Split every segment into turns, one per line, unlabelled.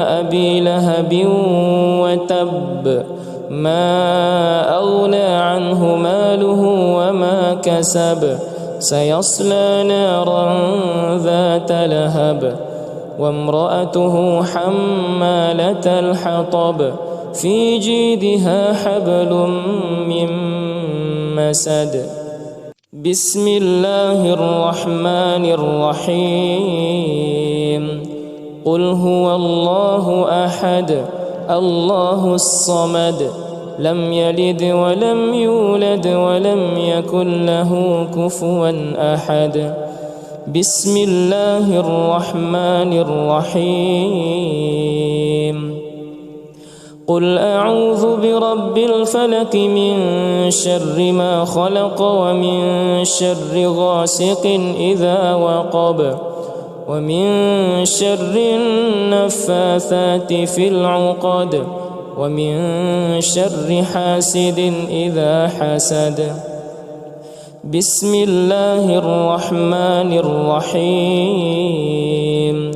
أبي لهب وتب ما أغنى عنه ماله وما كسب سيصلى نارا ذات لهب وامرأته حمالة الحطب في جيدها حبل من مسد. بسم الله الرحمن الرحيم. قل هو الله أحد الله الصمد لم يلد ولم يولد ولم يكن له كفوا أحد. بسم الله الرحمن الرحيم. قل أعوذ برب الفلق من شر ما خلق ومن شر غاسق إذا وقب ومن شر النفاثات في العقد ومن شر حاسد إذا حسد. بسم الله الرحمن الرحيم.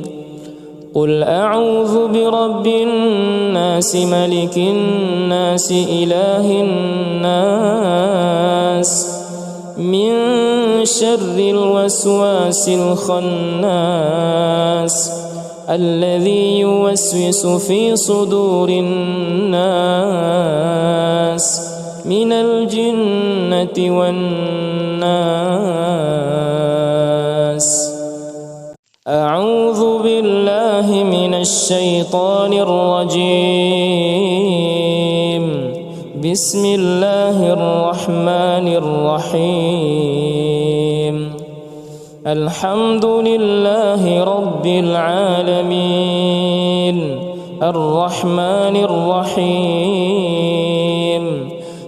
قل أعوذ برب الناس ملك الناس إله الناس من شر الوسواس الخناس الذي يوسوس في صدور الناس من الجنة والناس. أعوذ بالله من الشيطان الرجيم. بسم الله الرحمن الرحيم. الحمد لله رب العالمين الرحمن الرحيم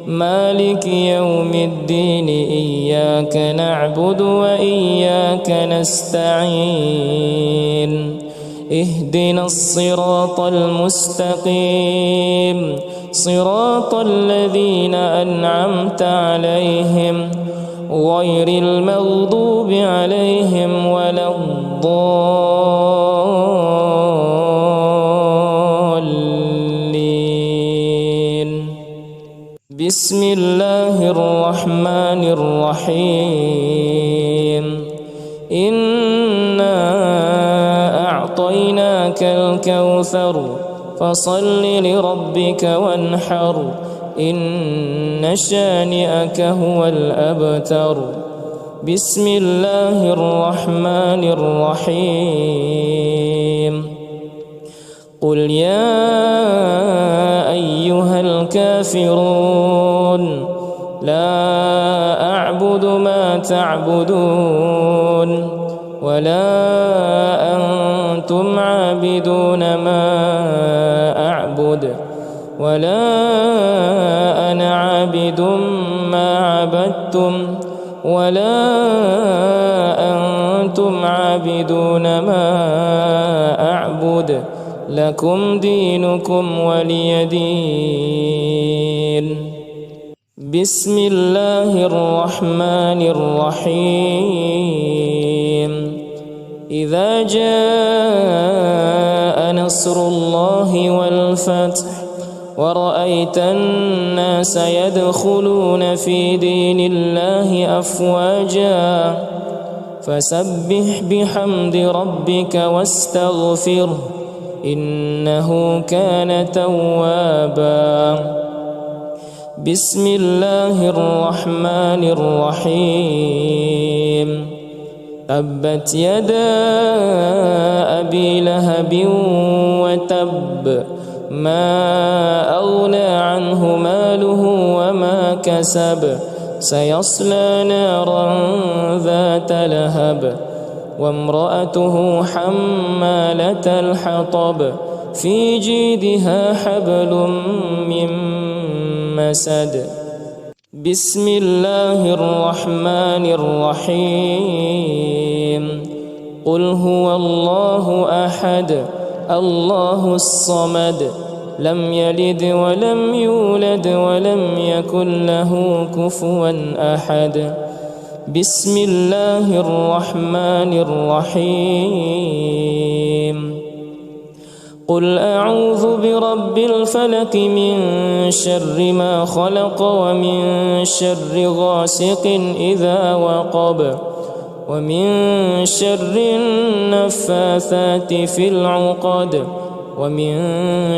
مالك يوم الدين إياك نعبد وإياك نستعين اهدنا الصراط المستقيم صراط الذين أنعمت عليهم غير المغضوب عليهم ولا الضالين. بسم الله الرحمن الرحيم. إنا أعطيناك الكوثر فصل لربك وانحر إن شانئك هو الأبتر. بسم الله الرحمن الرحيم. قل يا أيها الكافرون لا أعبد ما تعبدون ولا أنتم عابدون ما أعبد ولا أنا عابد ما عبدتم ولا أنتم عابدون ما أعبد لكم دينكم ولي دين. بسم الله الرحمن الرحيم. إذا جاء نصر الله والفتح ورأيت الناس يدخلون في دين الله أفواجا فسبح بحمد ربك واستغفره إنه كان توابا. بسم الله الرحمن الرحيم. تبت يدا أبي لهب وتب ما أغنى عنه ماله وما كسب سيصلى نارا ذات لهب وامرأته حمالة الحطب في جيدها حبل من مسد. بسم الله الرحمن الرحيم. قل هو الله أحد الله الصمد لم يلد ولم يولد ولم يكن له كفوا أحد. بسم الله الرحمن الرحيم. قل أعوذ برب الفلق من شر ما خلق ومن شر غاسق إذا وقب ومن شر النفاثات في العقد ومن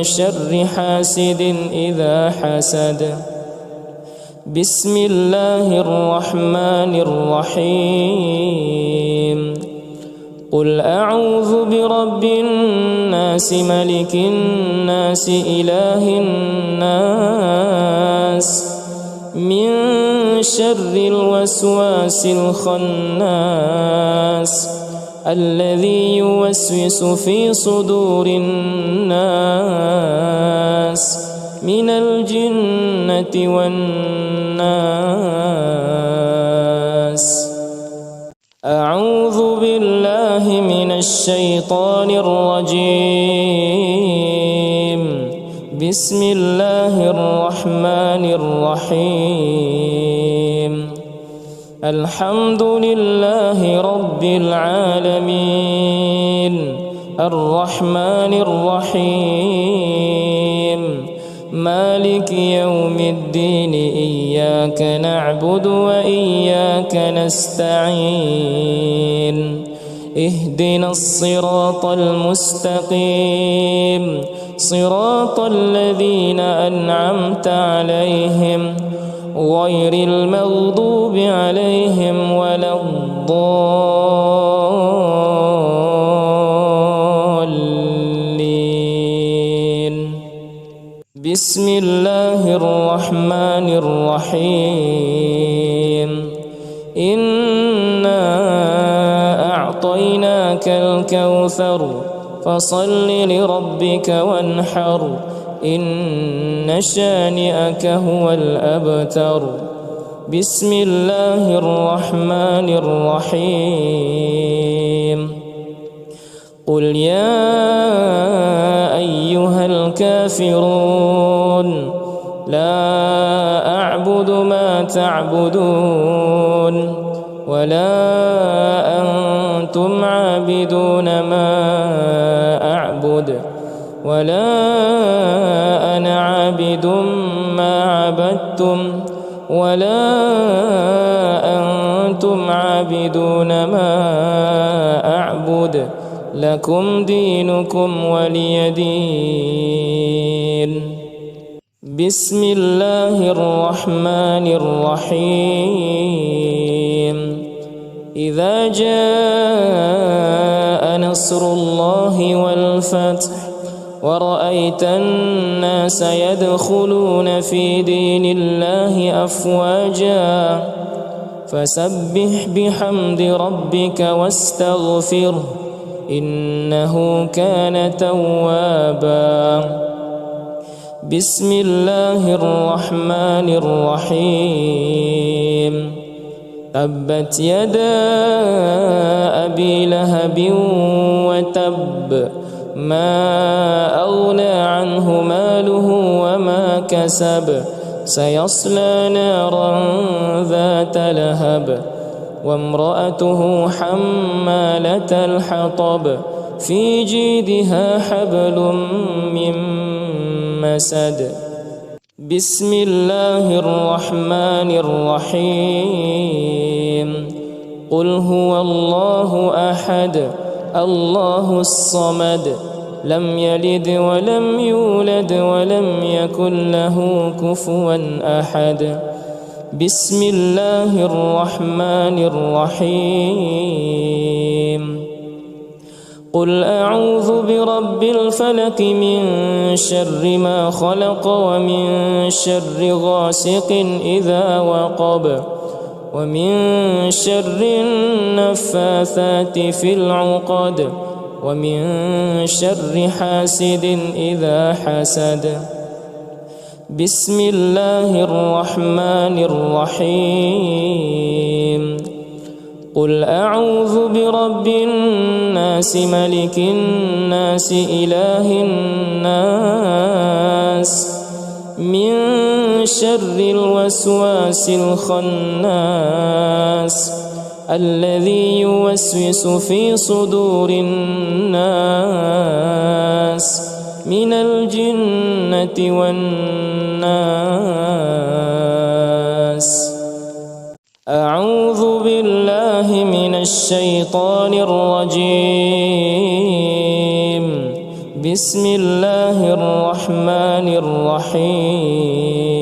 شر حاسد إذا حسد. بسم الله الرحمن الرحيم. قل أعوذ برب الناس ملك الناس إله الناس من شر الوسواس الخناس الذي يوسوس في صدور الناس من الجنة والناس. أعوذ بالله من الشيطان الرجيم. بسم الله الرحمن الرحيم. الحمد لله رب العالمين الرحمن الرحيم مالك يوم الدين إياك نعبد وإياك نستعين اهدنا الصراط المستقيم صراط الذين أنعمت عليهم غير المغضوب عليهم ولا الضالين. بسم الله الرحمن الرحيم. إنا أعطيناك الكوثر فصل لربك وانحر إن شانئك هو الأبتر. بسم الله الرحمن الرحيم. قل يا أيها الكافرون لا أعبد ما تعبدون ولا أنتم عابدون ما أعبد ولا أنا عابد ما عبدتم ولا أنتم عابدون ما أعبد لكم دينكم ولي دين. بسم الله الرحمن الرحيم. إذا جاء نصر الله والفتح ورأيت الناس يدخلون في دين الله أفواجا فسبح بحمد ربك واستغفره إنه كان توابا. بسم الله الرحمن الرحيم. تبت يدا أبي لهب وتب ما أغنى عنه ماله وما كسب سيصلى نارا ذات لهب وامرأته حمالة الحطب في جيدها حبل من مسد. بسم الله الرحمن الرحيم. قل هو الله أحد الله الصمد لم يلد ولم يولد ولم يكن له كفوا أحد. بسم الله الرحمن الرحيم. قل أعوذ برب الفلق من شر ما خلق ومن شر غاسق إذا وقب ومن شر النفاثات في العقد ومن شر حاسد إذا حسد. بسم الله الرحمن الرحيم. قل أعوذ برب الناس ملك الناس إله الناس من شر الوسواس الخناس الذي يوسوس في صدور الناس من الجنة والناس. أعوذ بالله من الشيطان الرجيم. بسم الله الرحمن الرحيم.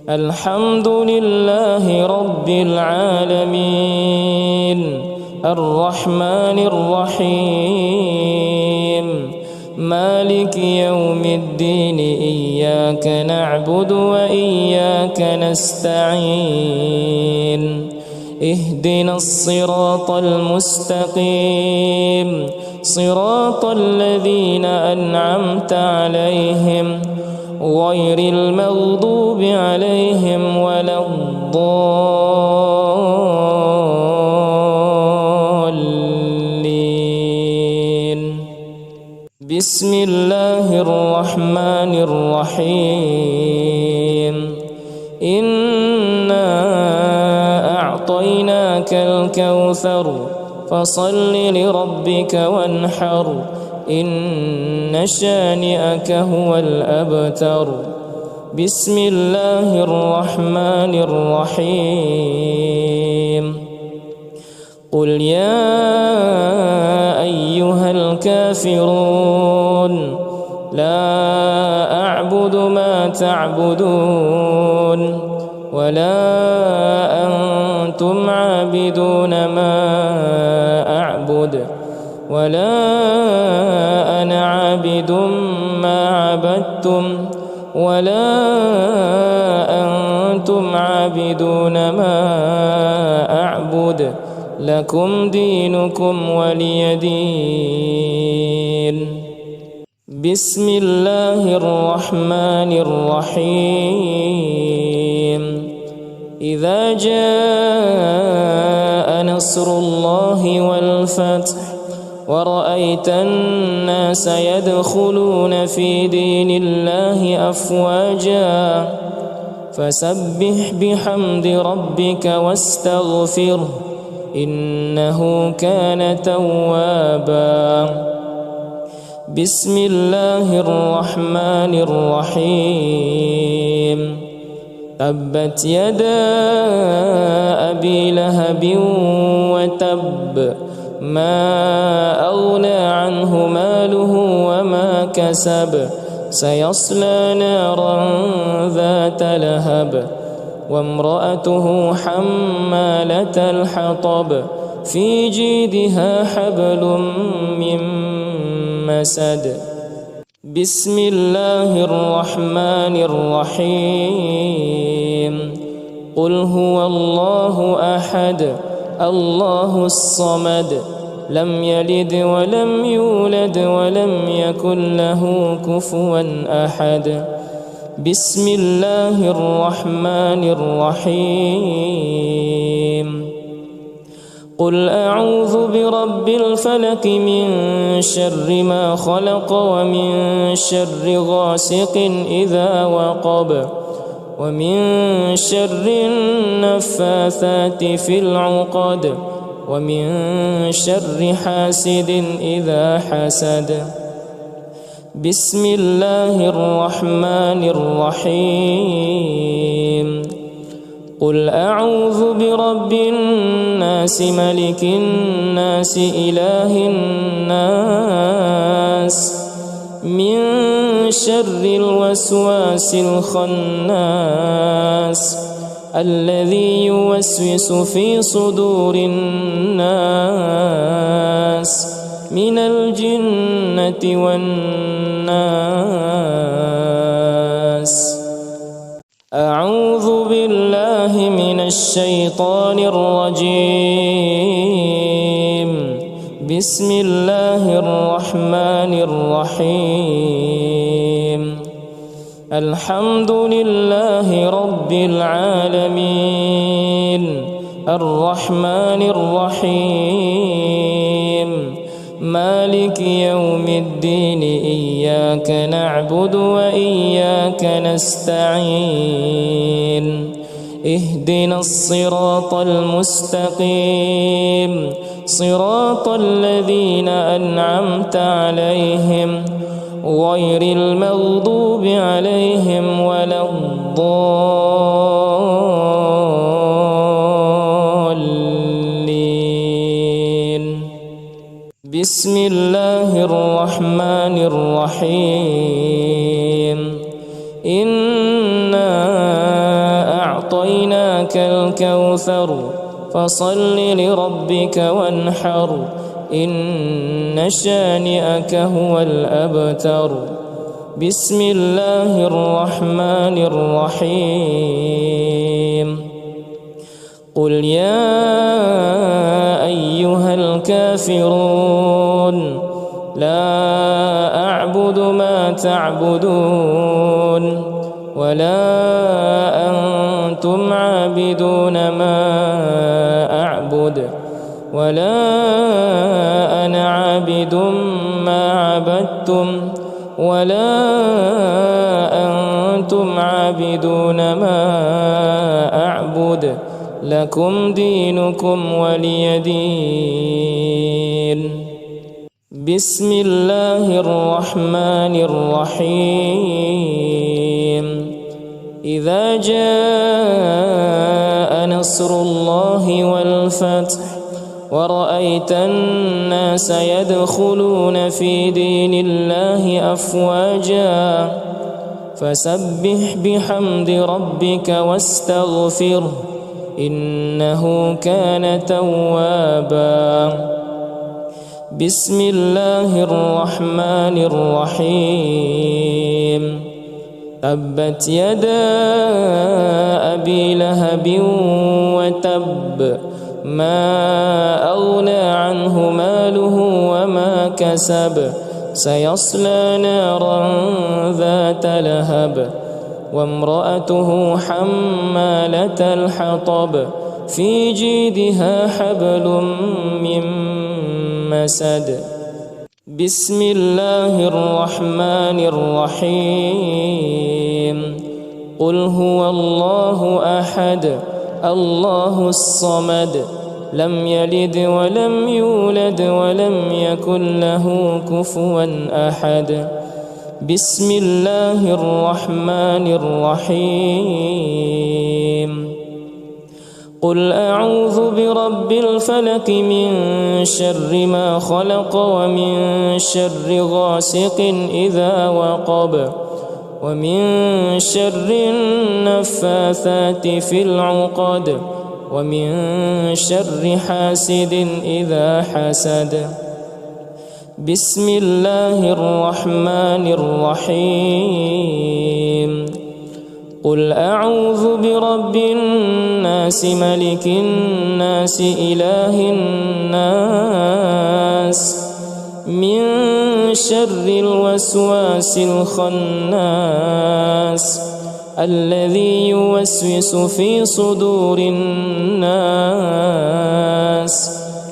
الحمد لله رب العالمين الرحمن الرحيم مالك يوم الدين. إياك نعبد وإياك نستعين. اهدنا الصراط المستقيم صراط الذين أنعمت عليهم غير المغضوب عليهم ولا الضالين. بسم الله الرحمن الرحيم. إنا أعطيناك الكوثر فصل لربك وانحر إن شانئك هو الأبتر. بسم الله الرحمن الرحيم. قل يا أيها الكافرون لا أعبد ما تعبدون ولا أنتم عابدون ما أعبد ولا أنا عابد ما عبدتم ولا أنتم عابدون ما أعبد لكم دينكم ولي دين. بسم الله الرحمن الرحيم. إذا جاء نصر الله والفتح ورأيت الناس يدخلون في دين الله أفواجا فسبح بحمد ربك واستغفره إنه كان توابا. بسم الله الرحمن الرحيم. تبت يدا أبي لهب وتب ما أغنى عنه ماله وما كسب سيصلى نارا ذات لهب وامرأته حمالة الحطب في جيدها حبل من مسد. بسم الله الرحمن الرحيم. قل هو الله أحد الله الصمد لم يلد ولم يولد ولم يكن له كفوا أحد. بسم الله الرحمن الرحيم. قل أعوذ برب الفلق من شر ما خلق ومن شر غاسق إذا وقب ومن شر النفاثات في العقد ومن شر حاسد إذا حسد. بسم الله الرحمن الرحيم. قل أعوذ برب الناس ملك الناس إله الناس من شر الوسواس الخناس الذي يوسوس في صدور الناس من الجنة والناس. أعوذ بالله من الشيطان الرجيم. بسم الله الرحمن الرحيم. الحمد لله رب العالمين الرحمن الرحيم مالك يوم الدين. إياك نعبد وإياك نستعين. اهدنا الصراط المستقيم صراط الذين أنعمت عليهم غير المغضوب عليهم ولا الضالين. بسم الله الرحمن الرحيم. إنا أعطيناك الكوثر فصل لربك وانحر إن شانئك هو الأبتر. بسم الله الرحمن الرحيم. قل يا أيها الكافرون لا أعبد ما تعبدون ولا أنتم عابدون ما أعبد ولا أنا عابد ما عبدتم ولا أنتم عابدون ما أعبد لكم دينكم ولي دين. بسم الله الرحمن الرحيم. إذا جاء نصر الله والفتح ورأيت الناس يدخلون في دين الله أفواجا فسبح بحمد ربك واستغفره إنه كان توابا. بسم الله الرحمن الرحيم. تبت يدا أبي لهب وتب ما أغنى عنه ماله وما كسب سيصلى نارا ذات لهب وامرأته حمالة الحطب في جيدها حبل من مسد. بسم الله الرحمن الرحيم. قل هو الله أحد الله الصمد لم يلد ولم يولد ولم يكن له كفوا أحد. بسم الله الرحمن الرحيم. قل أعوذ برب الفلق من شر ما خلق ومن شر غاسق إذا وقب ومن شر النفاثات في العقد ومن شر حاسد إذا حسد. بسم الله الرحمن الرحيم. قل أعوذ برب الناس ملك الناس إله الناس من شر الوسواس الخناس الذي يوسوس في صدور الناس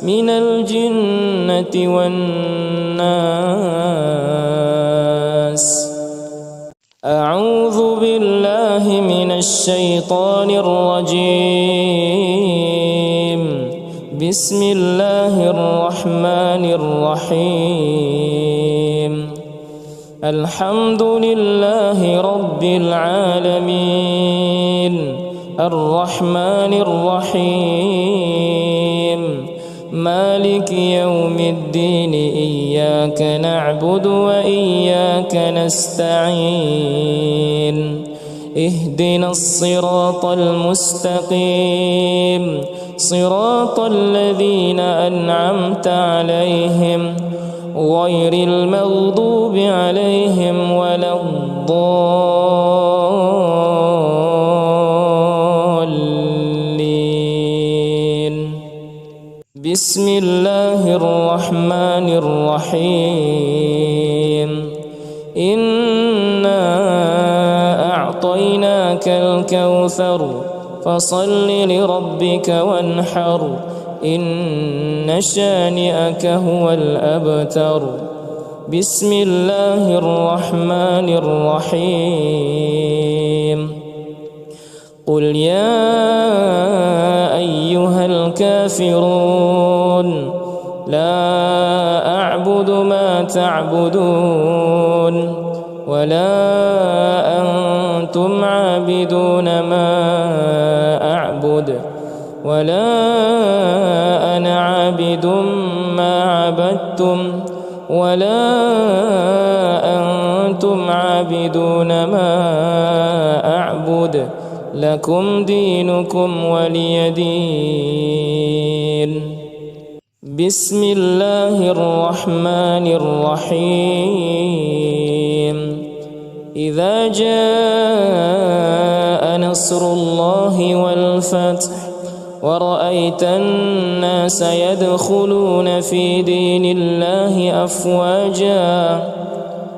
من الجنة والناس. أعوذ بالله من الشيطان الرجيم. بسم الله الرحمن الرحيم. الحمد لله رب العالمين الرحمن الرحيم مالك يوم الدين إياك نعبد وإياك نستعين اهدنا الصراط المستقيم صراط الذين أنعمت عليهم غير المغضوب عليهم ولا الضالين. بسم الله الرحمن الرحيم. إنا أعطيناك الكوثر فصل لربك وانحر إن شانئك هو الأبتر. بسم الله الرحمن الرحيم. قل يا أيها الكافرون لا أعبد ما تعبدون ولا أنتم عابدون ما أعبد ولا أنا عابد ما عبدتم ولا أنتم عابدون ما أعبد لكم دينكم ولي دين. بسم الله الرحمن الرحيم. إذا جاء نصر الله والفتح ورأيت الناس يدخلون في دين الله أفواجا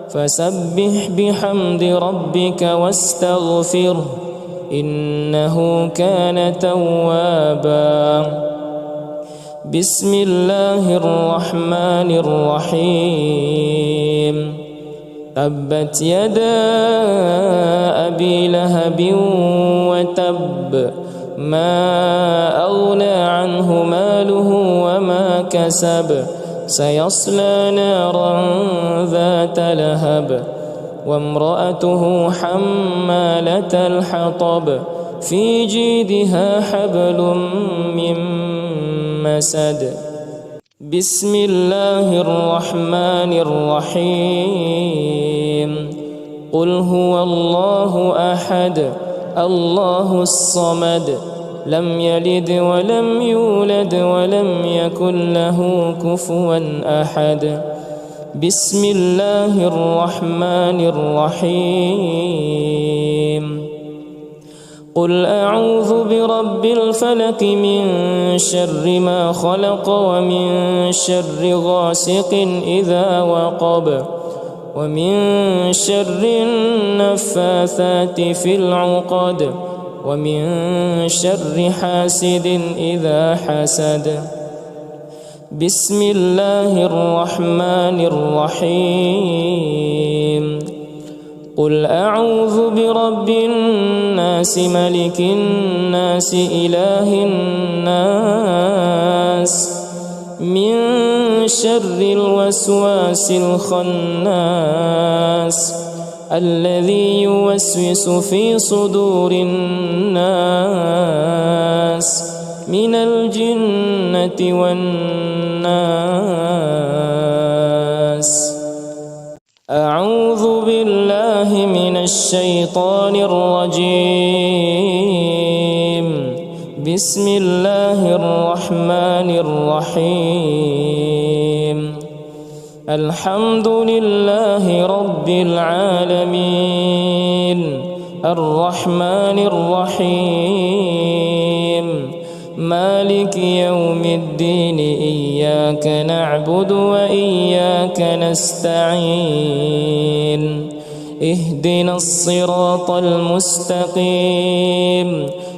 فسبح بحمد ربك واستغفره إنه كان توابا. بسم الله الرحمن الرحيم. تبت يدا أبي لهب وتب ما أغنى عنه ماله وما كسب سيصلى نارا ذات لهب وامرأته حمالة الحطب في جيدها حبل من مسد. بسم الله الرحمن الرحيم. قل هو الله أحد الله الصمد لم يلد ولم يولد ولم يكن له كفوا أحد. بسم الله الرحمن الرحيم. قل أعوذ برب الفلق من شر ما خلق ومن شر غاسق إذا وقب ومن شر النفاثات في العقد ومن شر حاسد إذا حسد. بسم الله الرحمن الرحيم. قل أعوذ برب الناس ملك الناس إله الناس من شر الوسواس الخناس الذي يوسوس في صدور الناس من الجنة والناس. أعوذ بالله من الشيطان الرجيم. بسم الله الرحمن الرحيم. الحمد لله رب العالمين الرحمن الرحيم مالك يوم الدين إياك نعبد وإياك نستعين اهدنا الصراط المستقيم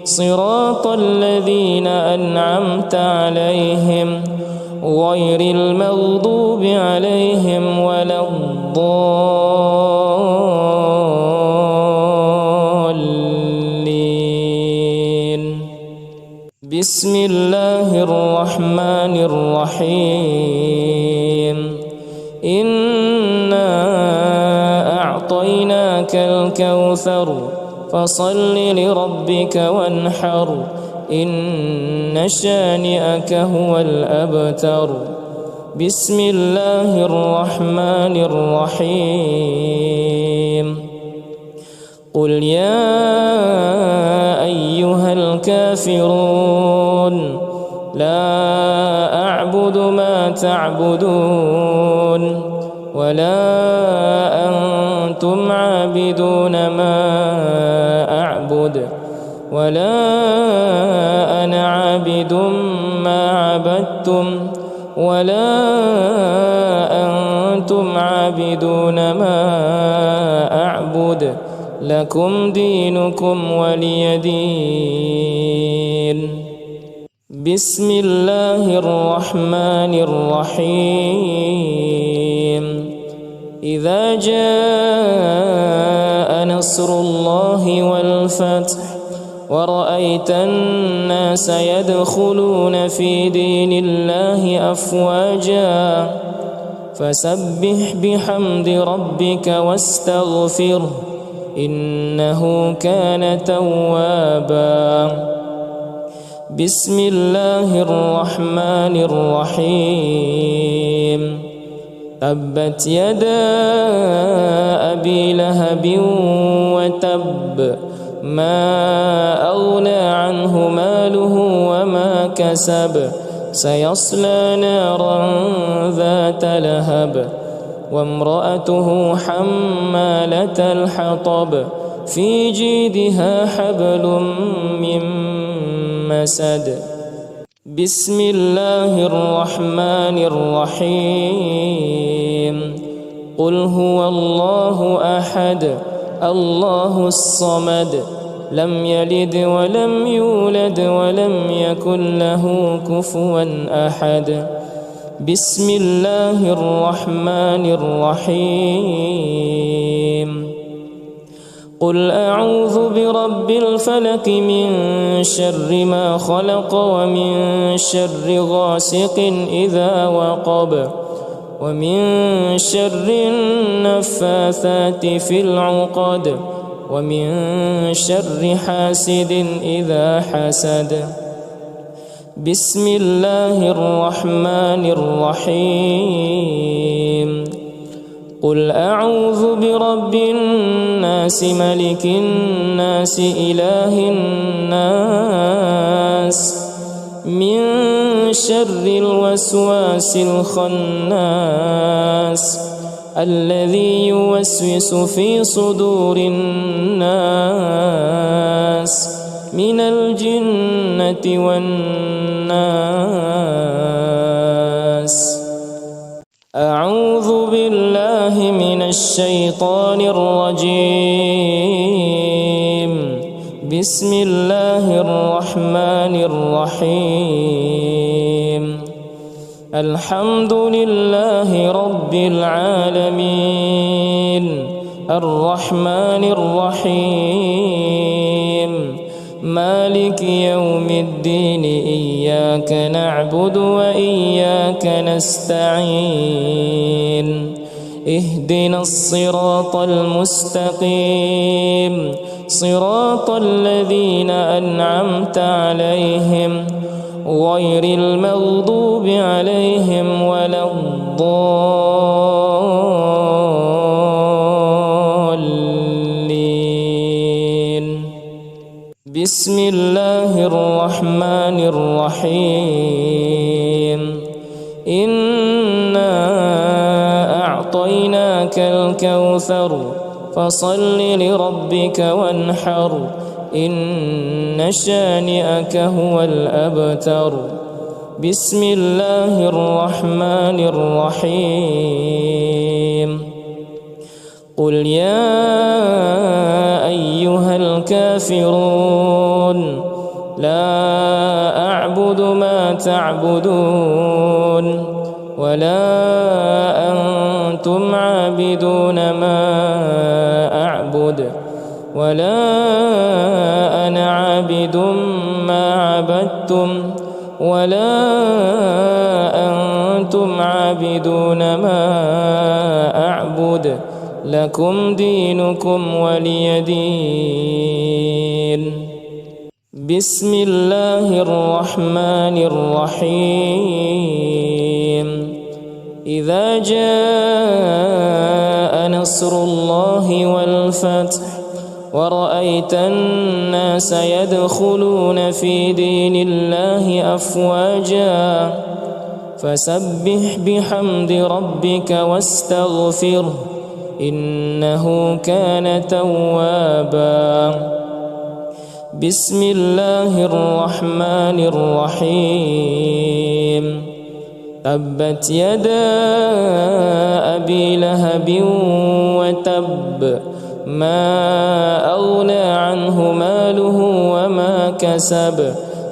صراط الذين أنعمت عليهم غير المغضوب عليهم ولا الضالين. بسم الله الرحمن الرحيم. إنا أعطيناك الكوثر فصل لربك وانحر إن شانئك هو الأبتر. بسم الله الرحمن الرحيم. قل يا أيها الكافرون لا أعبد ما تعبدون ولا أنتم عابدون ما أعبد ولا أنا عابد ما عبدتم ولا أنتم عابدون ما أعبد لكم دينكم ولي دين. بسم الله الرحمن الرحيم. إذا جاء نصر الله والفتح ورأيت الناس يدخلون في دين الله أفواجا فسبح بحمد ربك واستغفره إنه كان توابا. بسم الله الرحمن الرحيم. تبت يدا أبي لهب وتب ما أغنى عنه ماله وما كسب سيصلى نارا ذات لهب وامرأته حمالة الحطب في جيدها حبل من مسد. بسم الله الرحمن الرحيم. قل هو الله أحد الله الصمد لم يلد ولم يولد ولم يكن له كفوا أحد. بسم الله الرحمن الرحيم. قل أعوذ برب الفلق من شر ما خلق ومن شر غاسق إذا وقب ومن شر النفاثات في العقد ومن شر حاسد إذا حسد. بسم الله الرحمن الرحيم. قل أعوذ برب الناس ملك الناس إله الناس من شر الوسواس الخناس الذي يوسوس في صدور الناس من الجنة والناس. أعوذ بالله من الشيطان الرجيم. بسم الله الرحمن الرحيم. الحمد لله رب العالمين الرحمن الرحيم مالك يوم الدين إياك نعبد وإياك نستعين اهدنا الصراط المستقيم صراط الذين أنعمت عليهم غير المغضوب عليهم ولا الضالين. بسم الله الرحمن الرحيم. إنا أعطيناك الكوثر فصل لربك وانحر إن شانئك هو الأبتر. بسم الله الرحمن الرحيم. قل يا أيها الكافرون لا أعبد ما تعبدون ولا أنتم عابدون ما أعبد ولا أنا عابد ما عبدتم ولا أنتم عابدون ما أعبد لكم دينكم ولي دين. بسم الله الرحمن الرحيم. إذا جاء نصر الله والفتح ورأيت الناس يدخلون في دين الله أفواجا فسبح بحمد ربك واستغفره إنه كان توابا. بسم الله الرحمن الرحيم. تبت يدا أبي لهب وتب ما أغنى عنه ماله وما كسب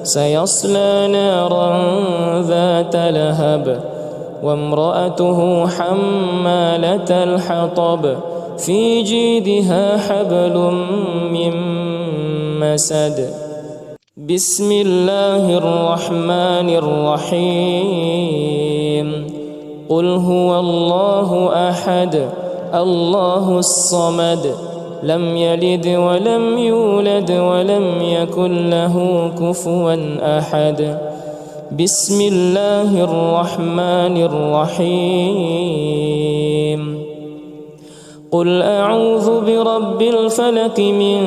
سيصلى نارا ذات لهب وامرأته حمالة الحطب في جيدها حبل من مسد. بسم الله الرحمن الرحيم. قل هو الله أحد الله الصمد لم يلد ولم يولد ولم يكن له كفوا أحد. بسم الله الرحمن الرحيم. قل أعوذ برب الفلق من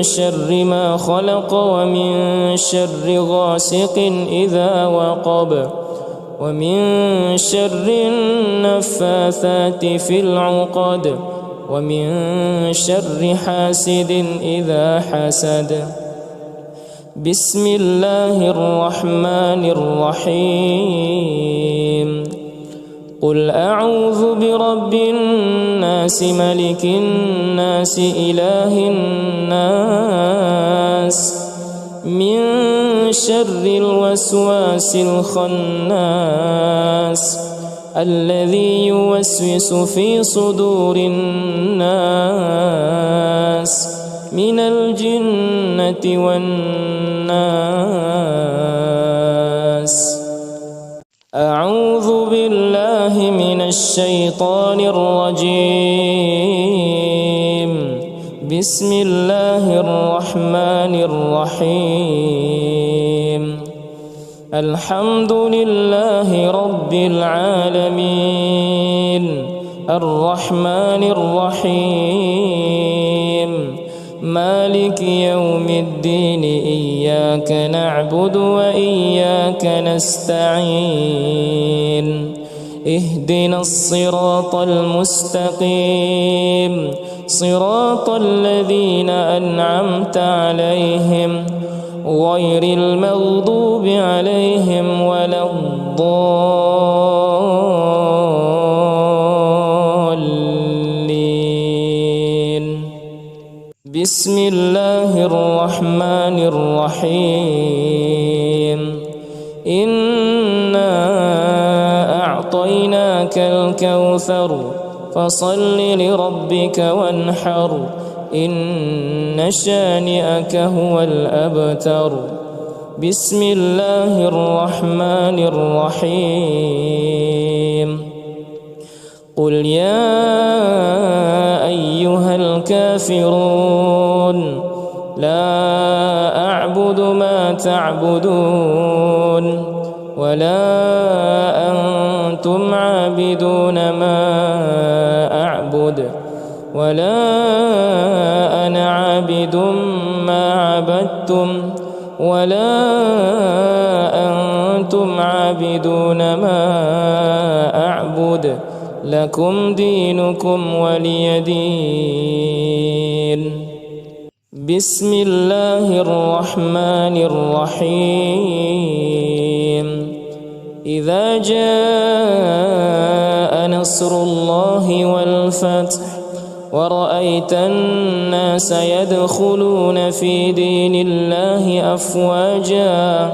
شر ما خلق ومن شر غاسق إذا وقب ومن شر النفاثات في العقد ومن شر حاسد إذا حسد. بسم الله الرحمن الرحيم. قل أعوذ برب الناس ملك الناس إله الناس من شر الوسواس الخناس الذي يوسوس في صدور الناس من الجنة والناس. أعوذ بالله من الشيطان الرجيم. بسم الله الرحمن الرحيم. الحمد لله رب العالمين الرحمن الرحيم مالك يوم الدين إياك نعبد وإياك نستعين اهدنا الصراط المستقيم صراط الذين أنعمت عليهم غير المغضوب عليهم ولا الضالين. بسم الله الرحمن الرحيم. إنا أعطيناك الكوثر فصل لربك وانحر إن شانئك هو الأبتر. بسم الله الرحمن الرحيم. قل يا أيها الكافرون لا أعبد ما تعبدون ولا أنتم عابدون ما أعبد ولا أنا عابد ما عبدتم ولا أنتم عابدون ما أعبد لكم دينكم ولي دين. بسم الله الرحمن الرحيم. إذا جاء نصر الله والفتح ورأيت الناس يدخلون في دين الله أفواجا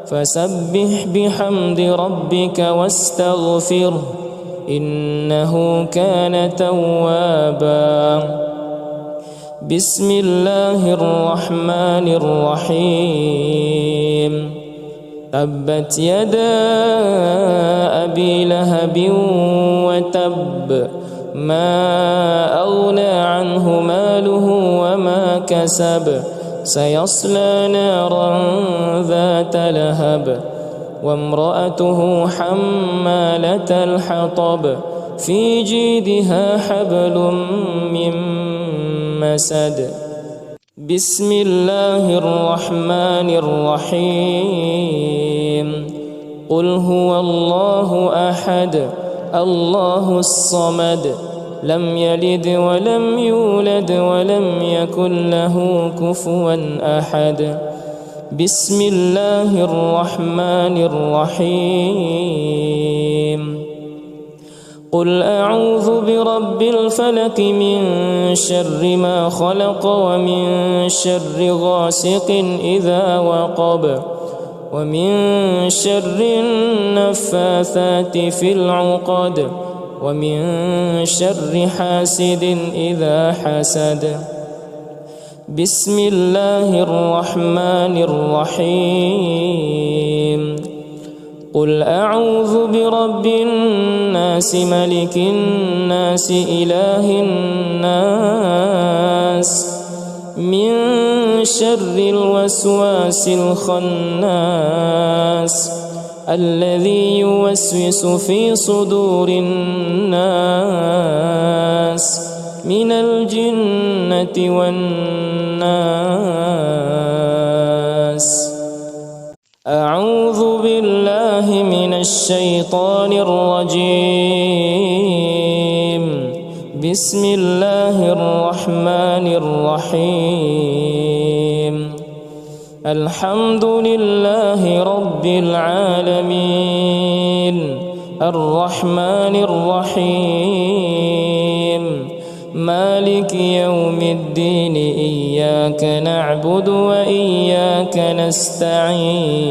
فسبح بحمد ربك واستغفره إنه كان توابا. بسم الله الرحمن الرحيم. تبت يدا أبي لهب وتب ما أغنى عنه ماله وما كسب سيصلى نارا ذات لهب وامرأته حمالة الحطب في جيدها حبل من مسد. بسم الله الرحمن الرحيم. قل هو الله أحد الله الصمد لم يلد ولم يولد ولم يكن له كفوا أحد. بسم الله الرحمن الرحيم. قل أعوذ برب الفلق من شر ما خلق ومن شر غاسق إذا وقب ومن شر النفاثات في العقد ومن شر حاسد إذا حسد. بسم الله الرحمن الرحيم. قل أعوذ برب الناس ملك الناس إله الناس من شر الوسواس الخناس الذي يوسوس في صدور الناس من الجنة والناس. أعوذ بالله من الشيطان الرجيم. بسم الله الرحمن الرحيم. الحمد لله رب العالمين الرحمن الرحيم مالك يوم الدين إياك نعبد وإياك نستعين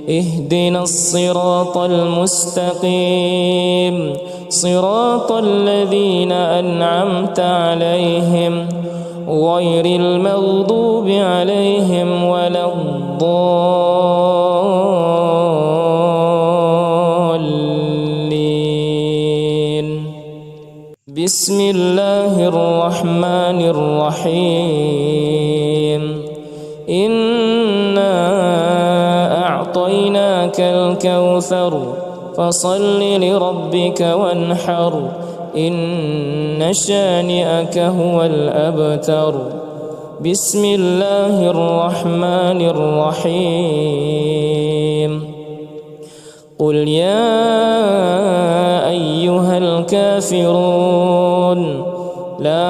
اهدنا الصراط المستقيم صراط الذين أنعمت عليهم غير المغضوب عليهم ولا الضالين. بسم الله الرحمن الرحيم. إنا أعطيناك الكوثر فصل لربك وانحر إن شانئك هو الأبتر. بسم الله الرحمن الرحيم. قل يا أيها الكافرون لا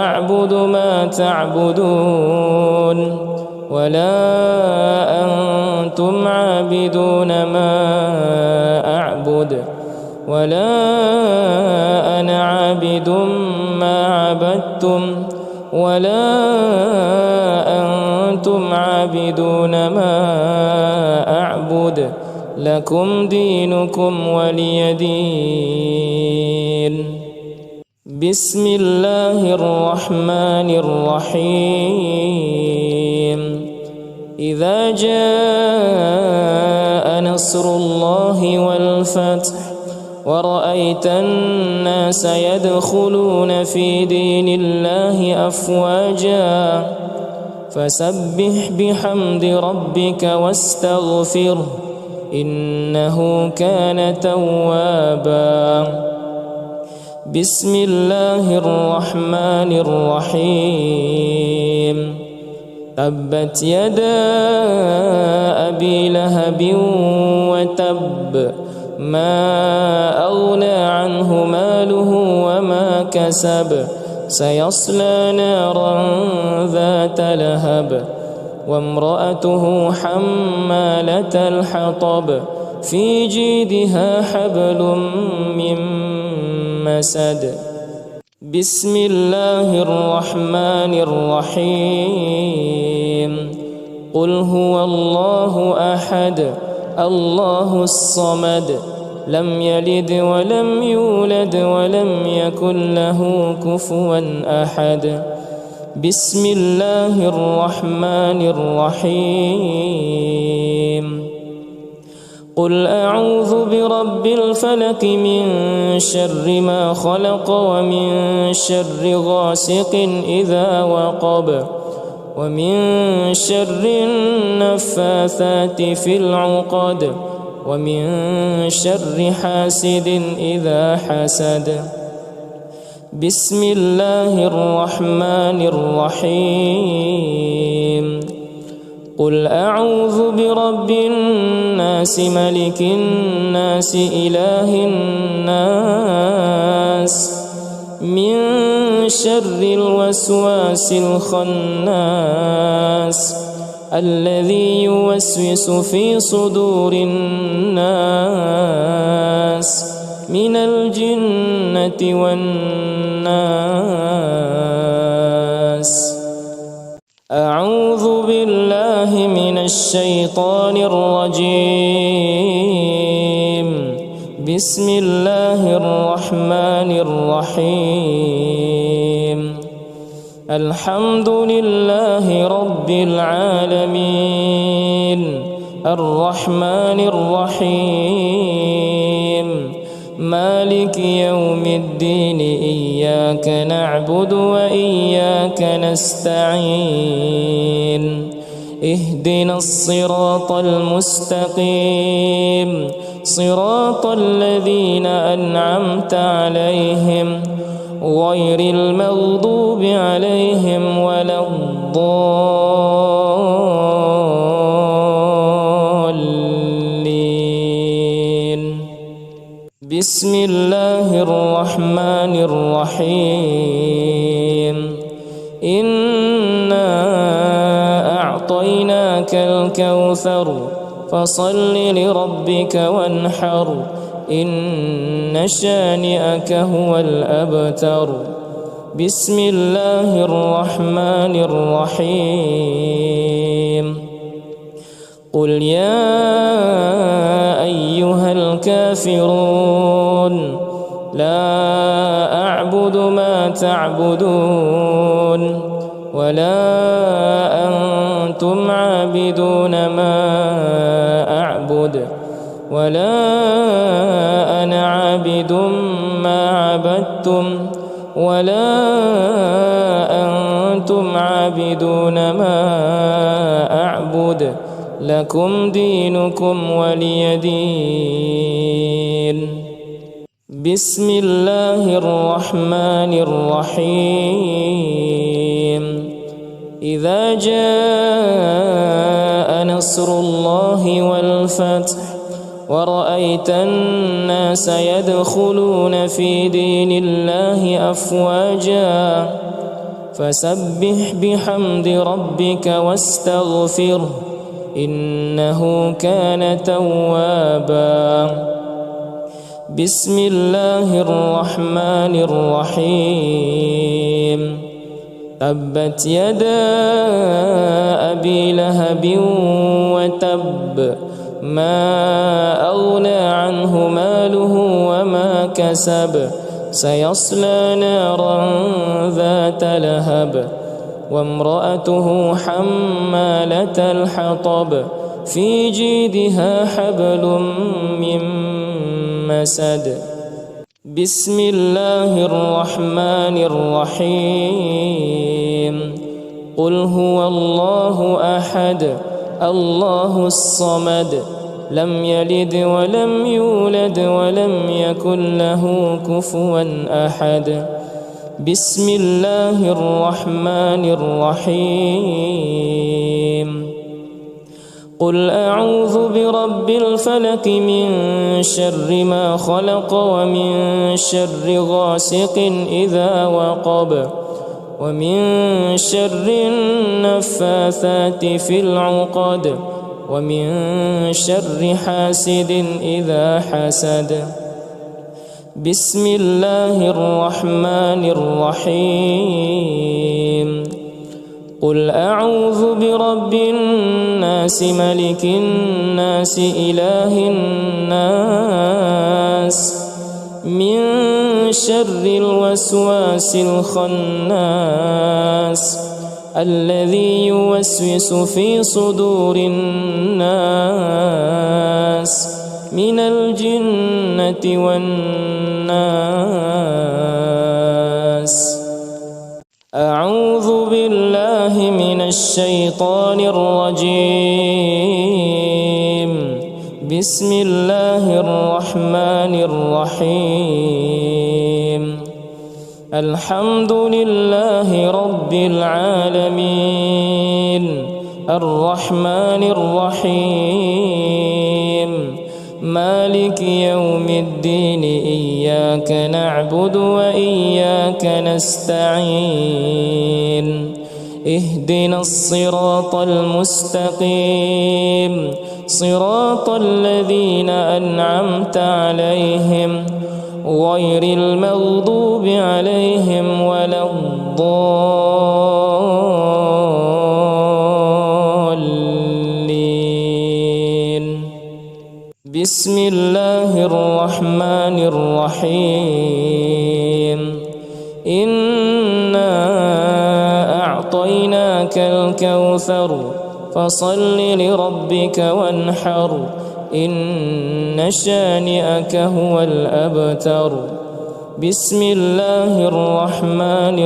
أعبد ما تعبدون ولا أنتم عابدون ما أعبد ولا أنا عابد ما عبدتم ولا أنتم عابدون ما أعبد لكم دينكم ولي دين. بسم الله الرحمن الرحيم. إذا جاء نصر الله والفتح ورأيت الناس يدخلون في دين الله أفواجا فسبح بحمد ربك واستغفره إنه كان توابا. بسم الله الرحمن الرحيم. تبت يدا أبي لهب وتب ما أغنى عنه ماله وما كسب سيصلى نارا ذات لهب وامرأته حمالة الحطب في جيدها حبل من مسد. بسم الله الرحمن الرحيم. قل هو الله أحد الله الصمد لم يلد ولم يولد ولم يكن له كفوا أحد. بسم الله الرحمن الرحيم. قل أعوذ برب الفلق من شر ما خلق ومن شر غاسق إذا وقب ومن شر النفاثات في العقد ومن شر حاسد إذا حسد. بسم الله الرحمن الرحيم. قل أعوذ برب الناس ملك الناس إله الناس من شر الوسواس الخناس الذي يوسوس في صدور الناس من الجنة والناس. أعوذ بالله من الشيطان الرجيم. بسم الله الرحمن الرحيم. الحمد لله رب العالمين الرحمن الرحيم مالك يوم الدين إياك نعبد وإياك نستعين اهدنا الصراط المستقيم صراط الذين أنعمت عليهم غير المغضوب عليهم ولا الضالين. بسم الله الرحمن الرحيم إنا أعطيناك الكوثر فصل لربك وانحر إن شانئك هو الأبتر. بسم الله الرحمن الرحيم قل يا أيها الكافرون لا أعبد ما تعبدون ولا أنتم عابدون ما أعبد ولا أنا عابد ما عبدتم ولا أنتم عابدون ما أعبد لكم دينكم ولي دين. بسم الله الرحمن الرحيم إذا جاء نصر الله والفتح ورأيت الناس يدخلون في دين الله أفواجا فسبح بحمد ربك واستغفره إنه كان توابا. بسم الله الرحمن الرحيم تبت يدا أبي لهب وتب ما أغنى عنه ماله وما كسب سيصلى نارا ذات لهب وامرأته حمالة الحطب في جيدها حبل من مسد. بسم الله الرحمن الرحيم قل هو الله أحد الله الصمد لم يلد ولم يولد ولم يكن له كفوا أحد. بسم الله الرحمن الرحيم قل أعوذ برب الفلق من شر ما خلق ومن شر غاسق إذا وقب ومن شر النفاثات في العقد ومن شر حاسد إذا حسد. بسم الله الرحمن الرحيم قل أعوذ برب الناس ملك الناس إله الناس من شر الوسواس الخناس الذي يوسوس في صدور الناس من الجنة والناس. أعوذ بالله من الشيطان الرجيم. بسم الله الرحمن الرحيم الحمد لله رب العالمين الرحمن الرحيم مالك يوم الدين إياك نعبد وإياك نستعين اهدنا الصراط المستقيم صراط الذين أنعمت عليهم غير المغضوب عليهم ولا الضالين. بسم الله الرحمن الرحيم إنا أعطيناك الكوثر فصل لربك وانحر إن شانئك هو الأبتر. بسم الله الرحمن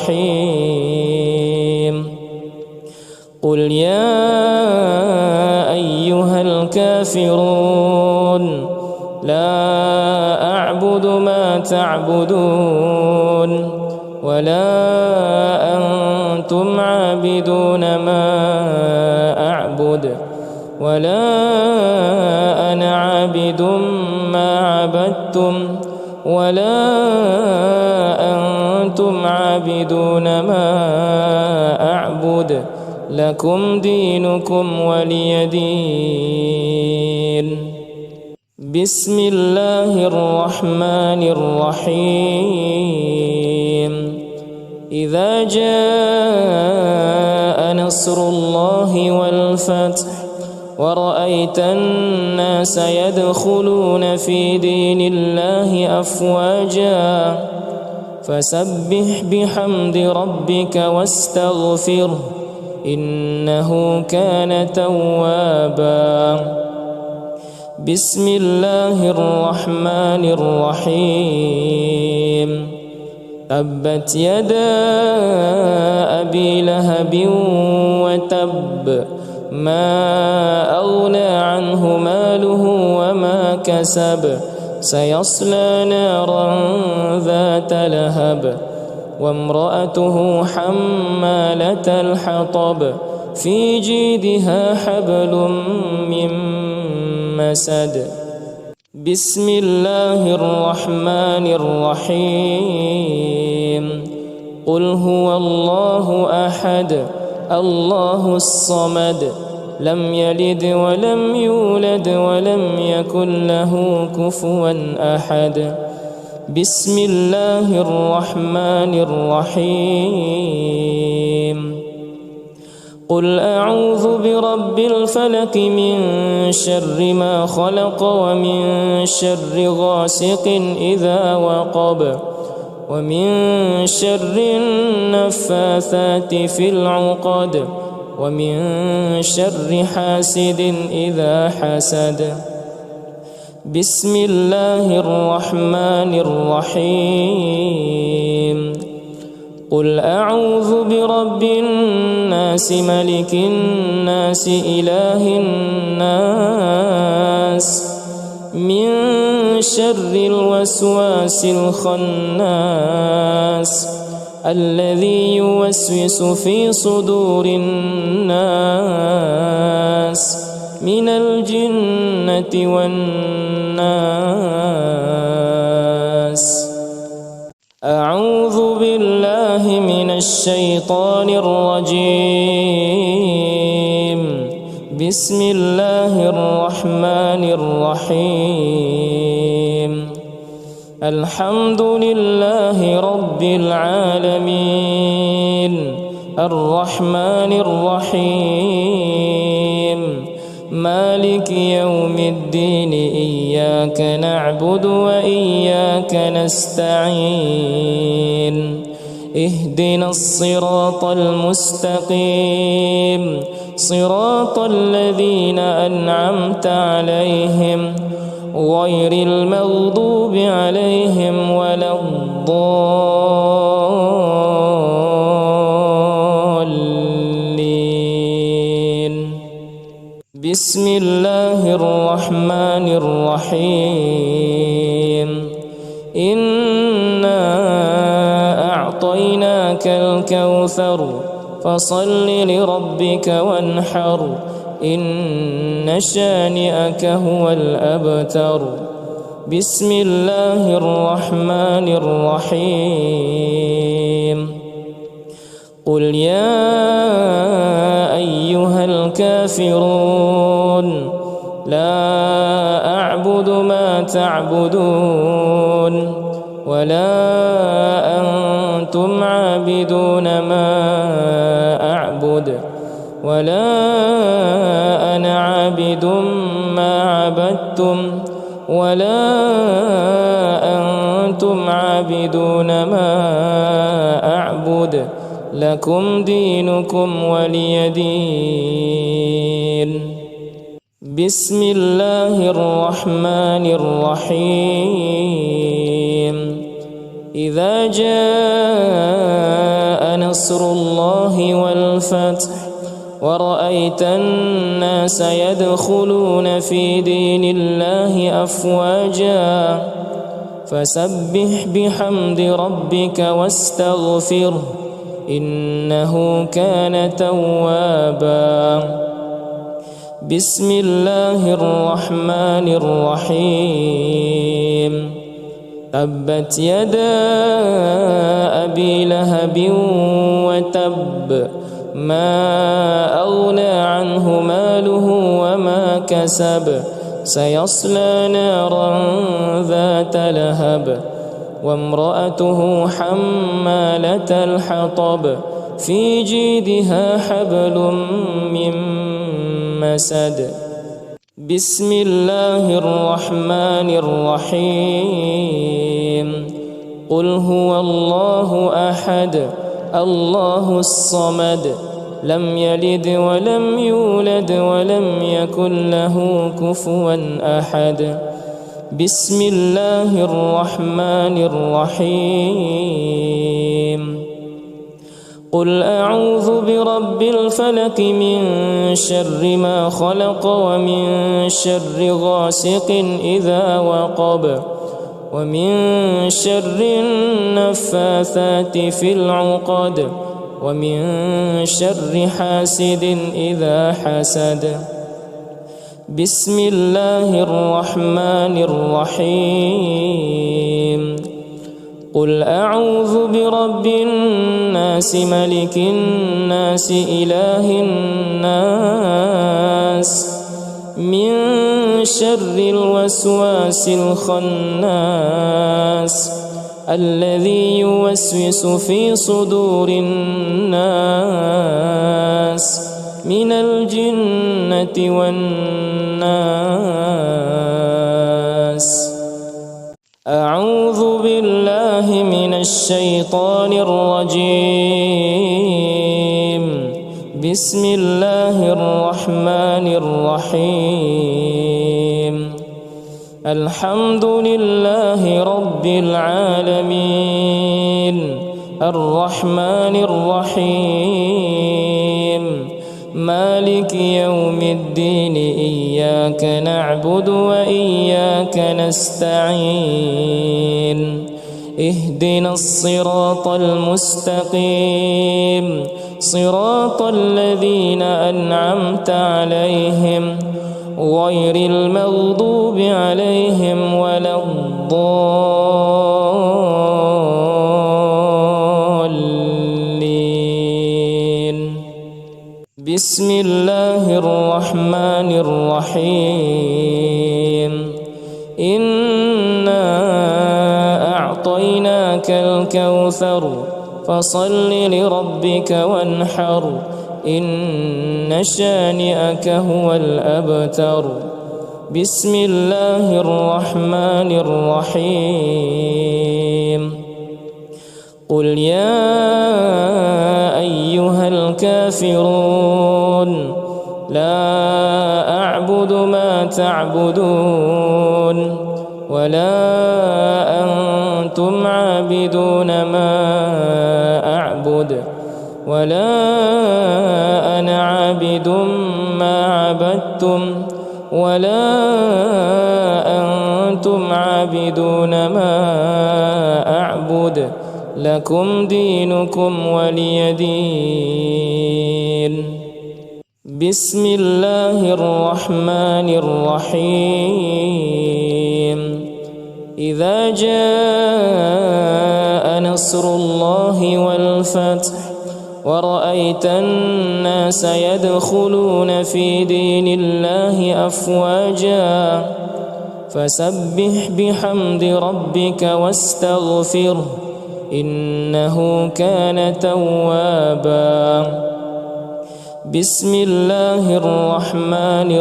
الرحيم. قل يا أيها الكافرون لا أعبد ما تعبدون ولا أنتم عابدون ما أعبد ولا أنا عابد ما عبدتم ولا أنتم عابدون ما أعبد لكم دينكم ولي دين. بسم الله الرحمن الرحيم. إذا جاء نصر الله والفتح ورأيت الناس يدخلون في دين الله أفواجا فسبح بحمد ربك واستغفره إنه كان توابا. بسم الله الرحمن الرحيم. تبت يدا أبي لهب وتب ما أغنى عنه ماله وما كسب سيصلى نارا ذات لهب وامرأته حمالة الحطب في جيدها حبل من مسد. بسم الله الرحمن الرحيم. قل هو الله أحد الله الصمد لم يلد ولم يولد ولم يكن له كفوا أحد. بسم الله الرحمن الرحيم. قل أعوذ برب الفلق من شر ما خلق ومن شر غاسق إذا وقب ومن شر النفاثات في العقد ومن شر حاسد إذا حسد. بسم الله الرحمن الرحيم. قل أعوذ برب الناس ملك الناس إله الناس من شر الوسواس الخناس الذي يوسوس في صدور الناس من الجنة والناس. أعوذ بالله من الشيطان الرجيم. بسم الله الرحمن الرحيم. الحمد لله رب العالمين الرحمن الرحيم مالك يوم الدين إياك نعبد وإياك نستعين اهدنا الصراط المستقيم صراط الذين أنعمت عليهم غير المغضوب عليهم ولا الضالين. بسم الله الرحمن الرحيم. إنا أعطيناك الكوثر فصل لربك وانحر إن شانئك هو الأبتر. بسم الله الرحمن الرحيم. قل يا أيها الكافرون لا أعبد ما تعبدون ولا أنتم عابدون ما أعبد ولا أنا عابد ما عبدتم ولا أنتم عابدون ما أعبد لكم دينكم ولي دين. بسم الله الرحمن الرحيم. إذا جاء نصر الله والفتح ورأيت الناس يدخلون في دين الله أفواجا فسبح بحمد ربك واستغفره إنه كان توابا. بسم الله الرحمن الرحيم. تبت يدا أبي لهب وتب ما أغنى عنه ماله وما كسب سيصلى نارا ذات لهب وامرأته حمالة الحطب في جيدها حبل من مسد. بسم الله الرحمن الرحيم. قل هو الله أحد الله الصمد لم يلد ولم يولد ولم يكن له كفوا أحد. بسم الله الرحمن الرحيم. قل أعوذ برب الفلق من شر ما خلق ومن شر غاسق إذا وقب ومن شر النفاثات في العقد ومن شر حاسد إذا حسد. بسم الله الرحمن الرحيم. قل أعوذ برب الناس ملك الناس إله الناس من شر الوسواس الخناس الذي يوسوس في صدور الناس من الجنة والناس. أعوذ بالله من الشيطان الرجيم. بسم الله الرحمن الرحيم. الحمد لله رب العالمين الرحمن الرحيم مالك يوم الدين إياك نعبد وإياك نستعين اهدنا الصراط المستقيم صراط الذين أنعمت عليهم غير المغضوب عليهم ولا الضالين. بسم الله الرحمن الرحيم. إنا أعطيناك الكوثر فصل لربك وانحر إن شانئك هو الأبتر. بسم الله الرحمن الرحيم. قل يا أيها الكافرون لا أعبد ما تعبدون ولا أنتم عابدون ما أعبد ولا أنا عابد ما عبدتم ولا أنتم عابدون ما أعبد لكم دينكم ولي دين. بسم الله الرحمن الرحيم. إذا جاء نصر الله والفتح ورأيت الناس يدخلون في دين الله أفواجا فسبح بحمد ربك واستغفره إنه كان توابا. بسم الله الرحمن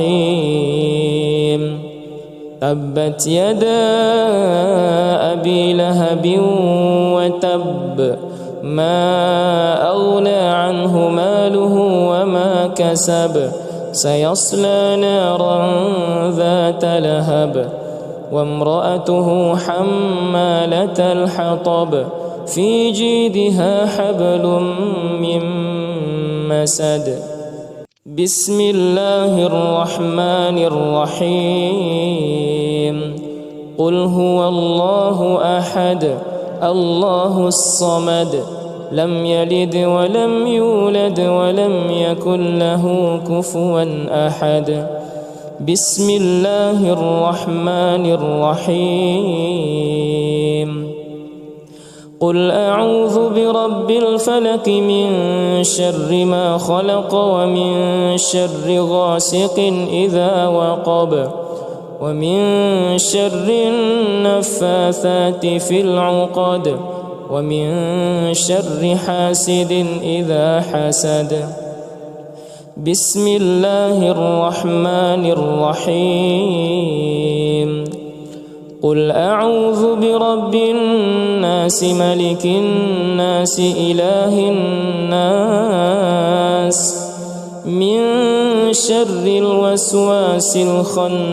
الرحيم. تبت يدا أبي لهب وتب ما أغنى عنه ماله وما كسب سيصلى نارا ذات لهب وامرأته حمالة الحطب في جيدها حبل من مسد. بسم الله الرحمن الرحيم. قل هو الله أحد الله الصمد لم يلد ولم يولد ولم يكن له كفوا أحد. بسم الله الرحمن الرحيم. قل أعوذ برب الفلق من شر ما خلق ومن شر غاسق إذا وقب ومن شر النفاثات في العقد ومن شر حاسد إذا حسد. بسم الله الرحمن الرحيم. قل أعوذ برب الناس ملك الناس إله الناس من شر الوسواس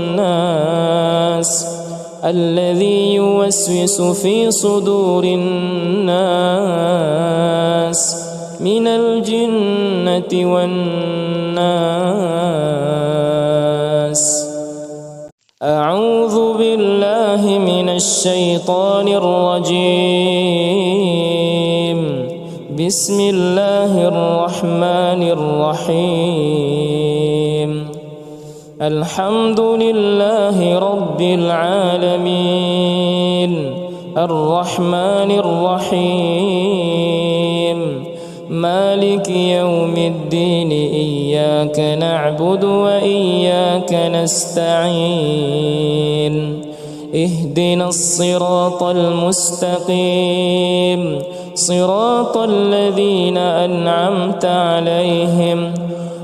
الخناس الذي يوسوس في صدور الناس من الجنة والناس. أعوذ بالله من الشيطان الرجيم. بسم الله الرحمن الرحيم. الحمد لله رب العالمين الرحمن الرحيم مالك يوم الدين إياك نعبد وإياك نستعين اهدنا الصراط المستقيم صراط الذين أنعمت عليهم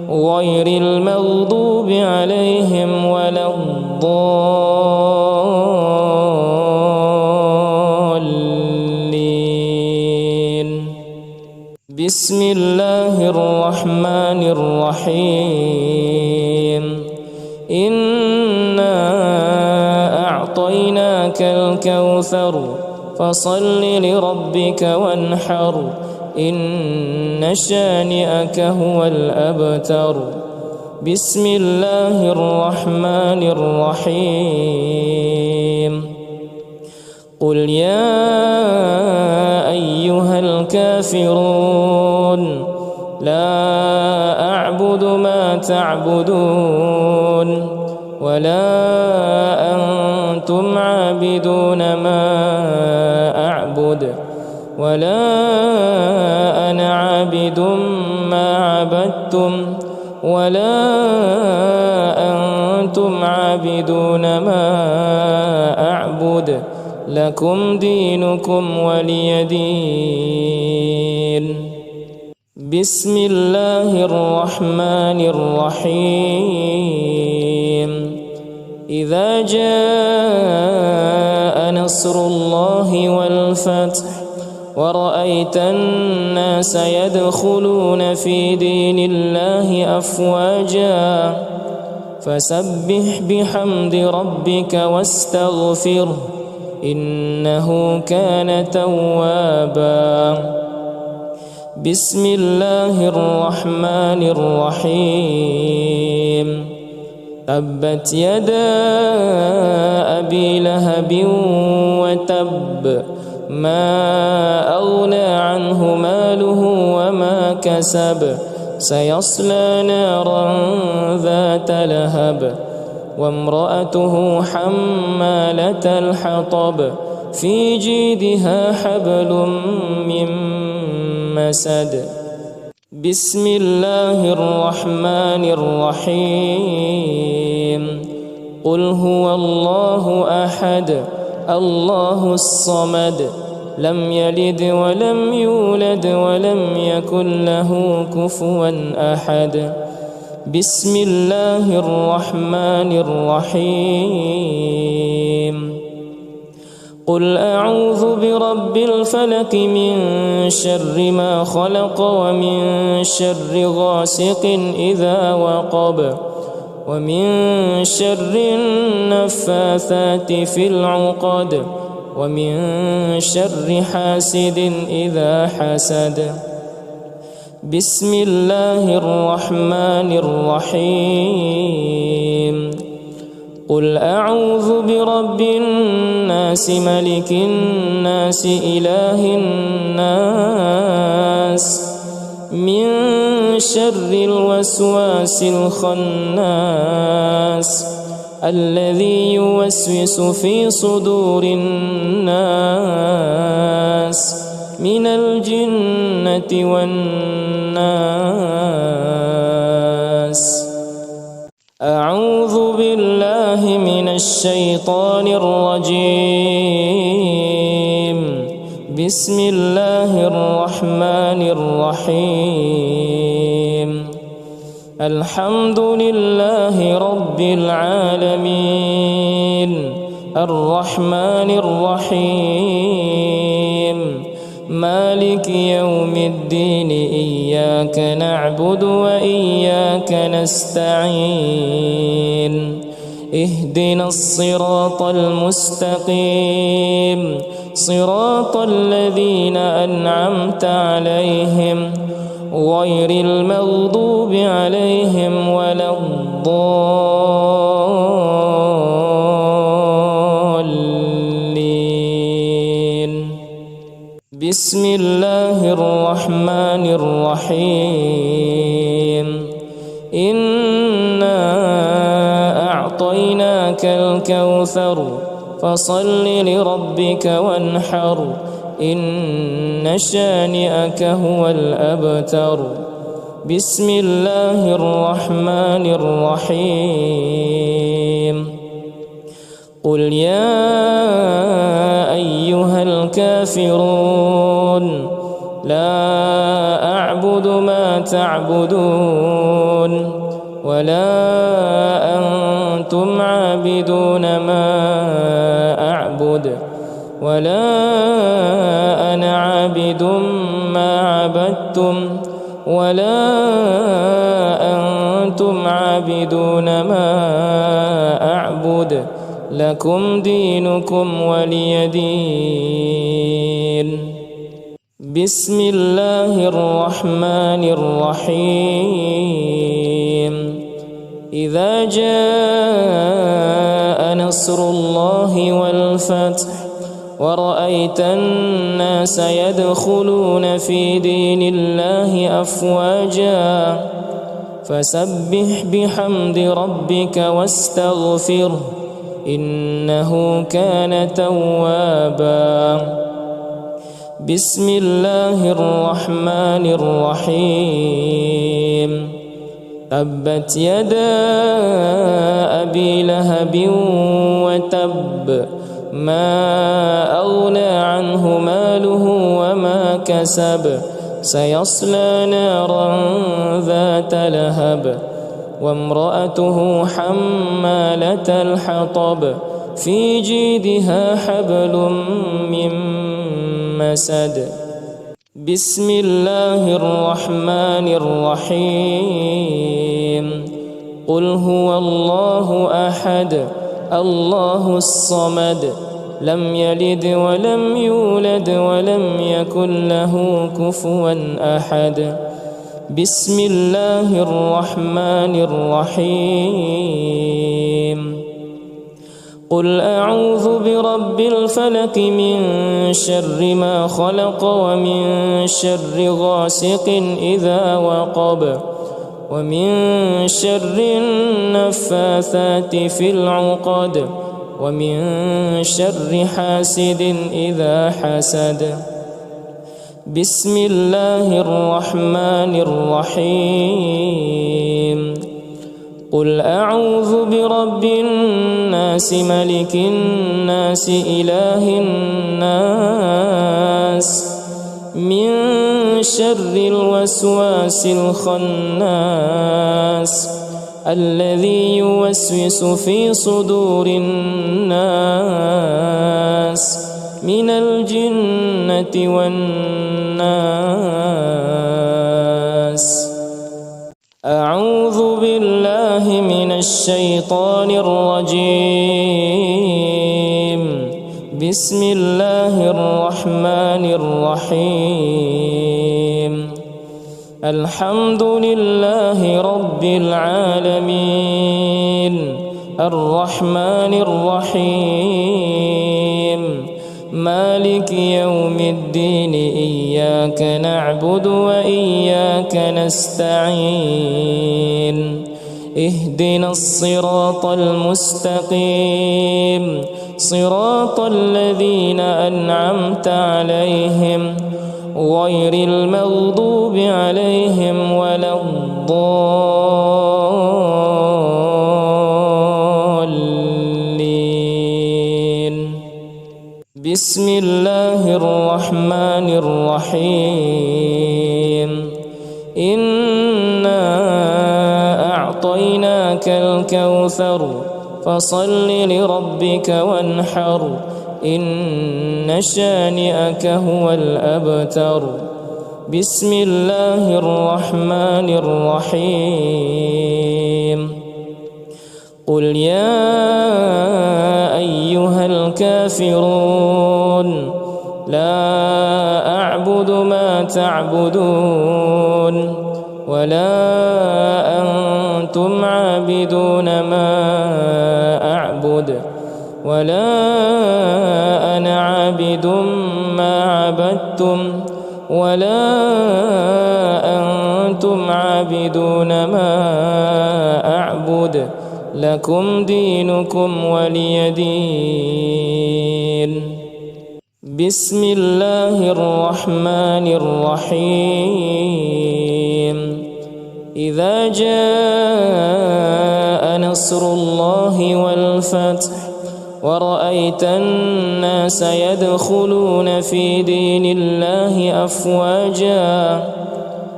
غير المغضوب عليهم ولا الضالين. بسم الله الرحمن الرحيم. إنا أعطيناك الكوثر فصل لربك وانحر إن شانئك هو الأبتر. بسم الله الرحمن الرحيم. قل يا أيها الكافرون لا أعبد ما تعبدون ولا أنتم عابدون ما أعبد ولا أنا عابد ما عبدتم ولا أنتم عابدون ما أعبد لكم دينكم ولي دين. بسم الله الرحمن الرحيم. إذا جاء نصر الله والفتح ورأيت الناس يدخلون في دين الله أفواجا فسبح بحمد ربك واستغفره إنه كان توابا. بسم الله الرحمن الرحيم. تبت يدا أبي لهب وتب ما أغنى عنه ماله وما كسب سيصلى نارا ذات لهب وامرأته حمالة الحطب في جيدها حبل من مسد. بسم الله الرحمن الرحيم. قل هو الله أحد الله الصمد لم يلد ولم يولد ولم يكن له كفوا أحد. بسم الله الرحمن الرحيم. قل أعوذ برب الفلق من شر ما خلق ومن شر غاسق إذا وقب ومن شر النفاثات في العقد ومن شر حاسد إذا حسد. بسم الله الرحمن الرحيم. قل أعوذ برب الناس ملك الناس إله الناس من شر الوسواس الخناس الذي يوسوس في صدور الناس من الجنة والناس. أعوذ بالله من الشيطان الرجيم. بسم الله الرحمن الرحيم. الحمد لله رب العالمين الرحمن الرحيم مالك يوم الدين إياك نعبد وإياك نستعين اهدنا الصراط المستقيم صراط الذين أنعمت عليهم غير المغضوب عليهم ولا الضالين. بسم الله الرحمن الرحيم. إنا أعطيناك الكوثر فصل لربك وانحر إن شانئك هو الأبتر. بسم الله الرحمن الرحيم. قل يا أيها الكافرون لا أعبد ما تعبدون ولا أنتم عابدون ما أعبد ولا أنا عابد ما عبدتم ولا أنتم عابدون ما أعبد لكم دينكم ولي دين. بسم الله الرحمن الرحيم. إذا جاء نصر الله والفتح ورأيت الناس يدخلون في دين الله أفواجا فسبح بحمد ربك واستغفره إنه كان توابا. بسم الله الرحمن الرحيم. تبت يدا أبي لهب وتب ما أغنى عنه ماله وما كسب سيصلى نارا ذات لهب وامرأته حمالة الحطب في جيدها حبل من مسد. بسم الله الرحمن الرحيم. قل هو الله أحد الله الصمد لم يلد ولم يولد ولم يكن له كفوا أحد. بسم الله الرحمن الرحيم. قل أعوذ برب الفلق من شر ما خلق ومن شر غاسق إذا وقب ومن شر النفاثات في العقد ومن شر حاسد إذا حسد. بسم الله الرحمن الرحيم. قل أعوذ برب الناس ملك الناس إله الناس من شر الوسواس الخناس الذي يوسوس في صدور الناس من الجنة والناس. أعوذ بالله من الشيطان الرجيم. بسم الله الرحمن الرحيم. الحمد لله رب العالمين الرحمن الرحيم مالك يوم الدين إياك نعبد وإياك نستعين اهدنا الصراط المستقيم صراط الذين أنعمت عليهم غير المغضوب عليهم ولا الضالين. بسم الله الرحمن الرحيم. إنا أعطيناك الكوثر فصل لربك وانحر إن شانئك هو الأبتر. بسم الله الرحمن الرحيم. قل يا أيها الكافرون لا أعبد ما تعبدون ولا أنتم عابدون ما أعبد ولا أنا عابد ما عبدتم ولا أنتم عابدون ما أعبد لكم دينكم ولي دين. بسم الله الرحمن الرحيم. إذا جاء نصر الله والفتح ورأيت الناس يدخلون في دين الله أفواجا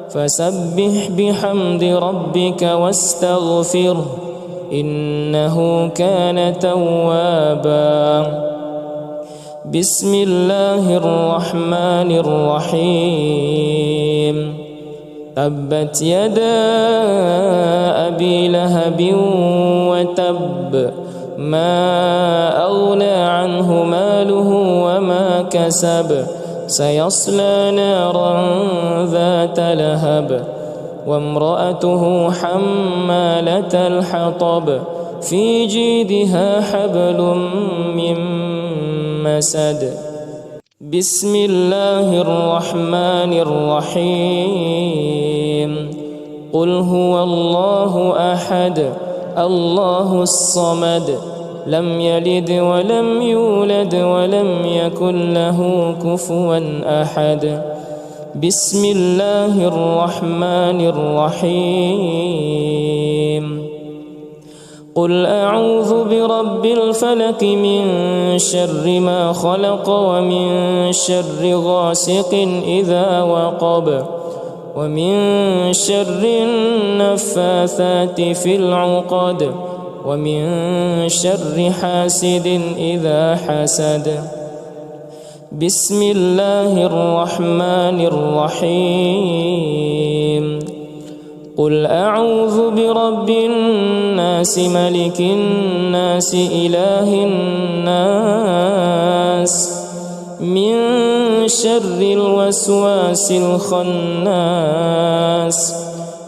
فسبح بحمد ربك واستغفره إنه كان توابا. بسم الله الرحمن الرحيم. تبت يدا أبي لهب وتب ما أغنى عنه ماله وما كسب سيصلى نارا ذات لهب وامرأته حمالة الحطب في جيدها حبل من مسد. بسم الله الرحمن الرحيم. قل هو الله أحد الله الصمد لم يلد ولم يولد ولم يكن له كفوا أحد. بسم الله الرحمن الرحيم. قل أعوذ برب الفلق من شر ما خلق ومن شر غاسق إذا وقب ومن شر النفاثات في العقد ومن شر حاسد إذا حسد. بسم الله الرحمن الرحيم. قل أعوذ برب الناس ملك الناس إله الناس من شر الوسواس الخناس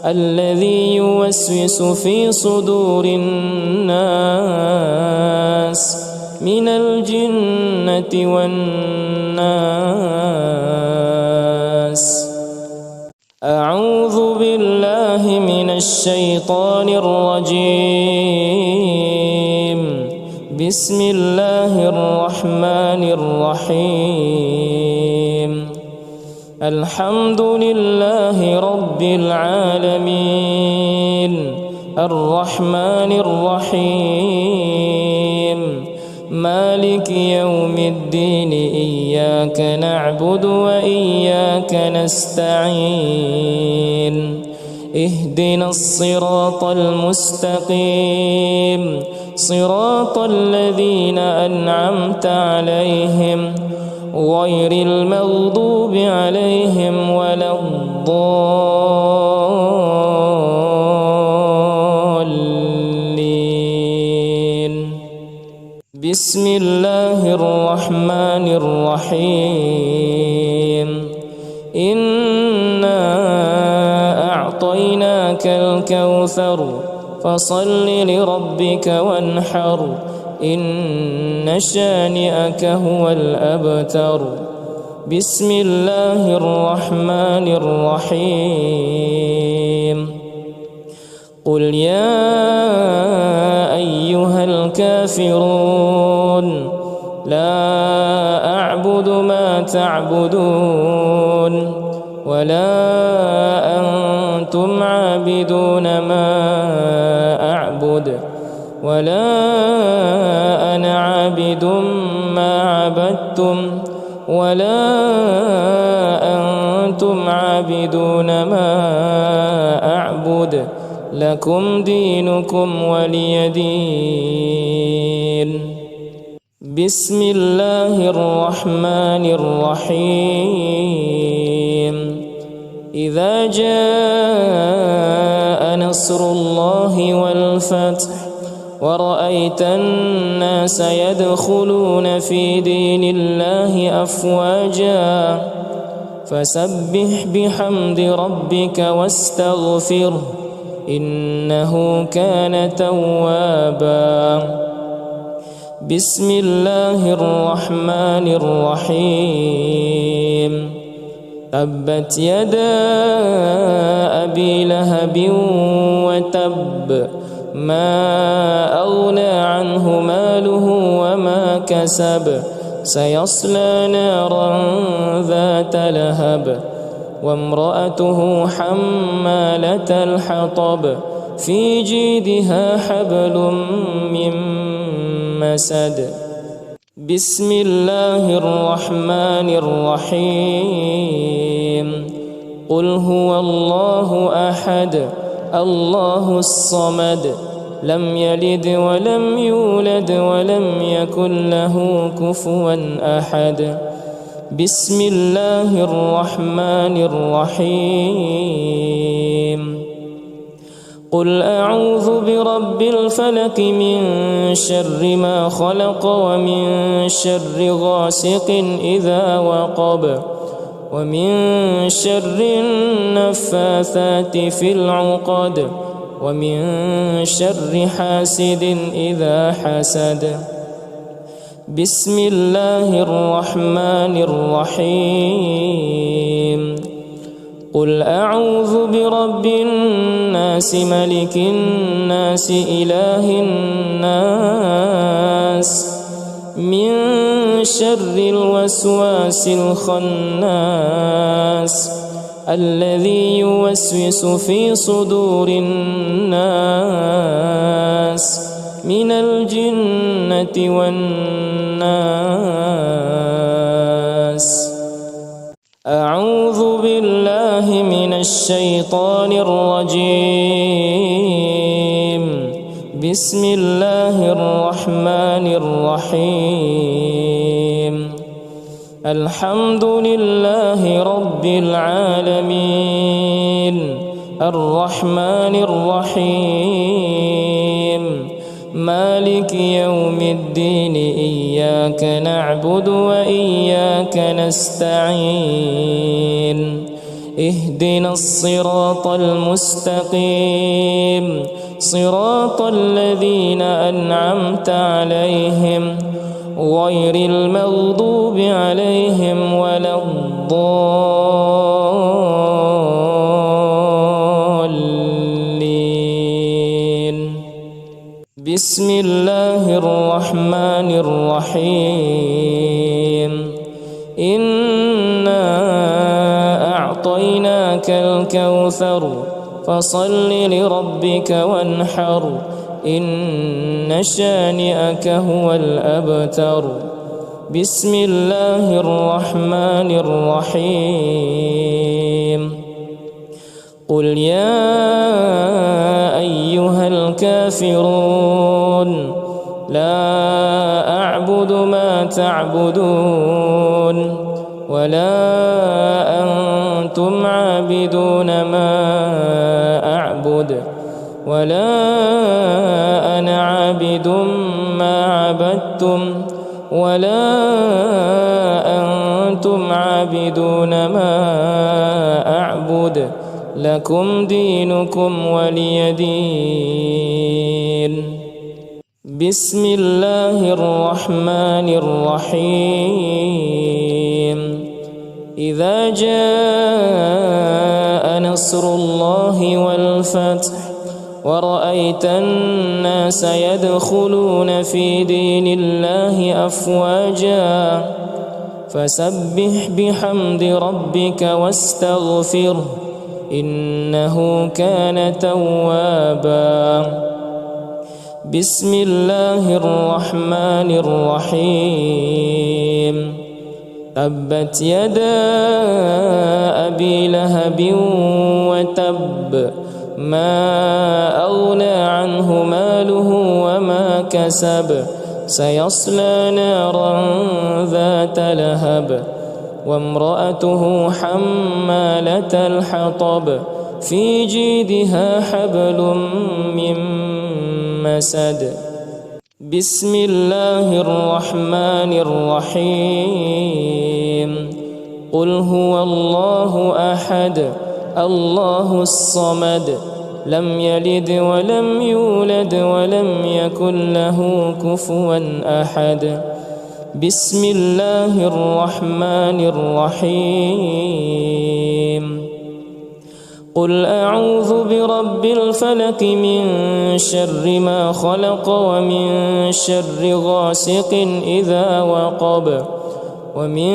الذي يوسوس في صدور الناس من الجنة والناس. أعوذ بالله من الشيطان الرجيم. بسم الله الرحمن الرحيم. الحمد لله رب العالمين الرحمن الرحيم مالك يوم الدين إياك نعبد وإياك نستعين اهدنا الصراط المستقيم صراط الذين أنعمت عليهم غير المغضوب عليهم ولا الضالين. بسم الله الرحمن الرحيم. إنا أعطيناك الكوثر فصل لربك وانحر إن شانئك هو الأبتر. بسم الله الرحمن الرحيم. قل يا أيها الكافرون لا أعبد ما تعبدون ولا أنتم عابدون ما أعبد ولا أنا عابد ما عبدتم ولا أنتم عابدون ما أعبد لكم دينكم ولي دين. بسم الله الرحمن الرحيم. إذا جاء نصر الله والفتح ورأيت الناس يدخلون في دين الله أفواجا فسبح بحمد ربك واستغفره إنه كان توابا. بسم الله الرحمن الرحيم. تبت يدا أبي لهب وتب ما أغنى عنه ماله وما كسب سيصلى نارا ذات لهب وامرأته حمالة الحطب في جيدها حبل من مسد. بسم الله الرحمن الرحيم. قل هو الله أحد الله الصمد لم يلد ولم يولد ولم يكن له كفوا أحد. بسم الله الرحمن الرحيم. قل أعوذ برب الفلق من شر ما خلق ومن شر غاسق إذا وقب ومن شر النفاثات في العقد ومن شر حاسد إذا حسد. بسم الله الرحمن الرحيم. قل أعوذ برب الناس ملك الناس إله الناس من شر الوسواس الخناس الذي يوسوس في صدور الناس من الجنة والناس. أعوذ بالله من الشيطان الرجيم. بسم الله الرحمن الرحيم. الحمد لله رب العالمين الرحمن الرحيم مالك يوم الدين إياك نعبد وإياك نستعين اهدنا الصراط المستقيم صراط الذين أنعمت عليهم غير المغضوب عليهم ولا الضالين. بسم الله الرحمن الرحيم. إنا أعطيناك الكوثر فصل لربك وانحر إن شانئك هو الأبتر. بسم الله الرحمن الرحيم. قل يا أيها الكافرون لا أعبد ما تعبدون ولا أنتم عابدون ما أعبد ولا أنا عابد ما عبدتم ولا أنتم عابدون ما أعبد لكم دينكم ولي دين. بسم الله الرحمن الرحيم. إذا جاء نصر الله والفتح ورأيت الناس يدخلون في دين الله أفواجا فسبح بحمد ربك واستغفره إنه كان توابا. بسم الله الرحمن الرحيم. تبت يدا أبي لهب وتب ما أغنى عنه ماله وما كسب سيصلى نارا ذات لهب وامرأته حمالة الحطب في جيدها حبل من مسد. بسم الله الرحمن الرحيم. قل هو الله أحد الله الصمد لم يلد ولم يولد ولم يكن له كفوا أحد. بسم الله الرحمن الرحيم. قل أعوذ برب الفلق من شر ما خلق ومن شر غاسق إذا وقب ومن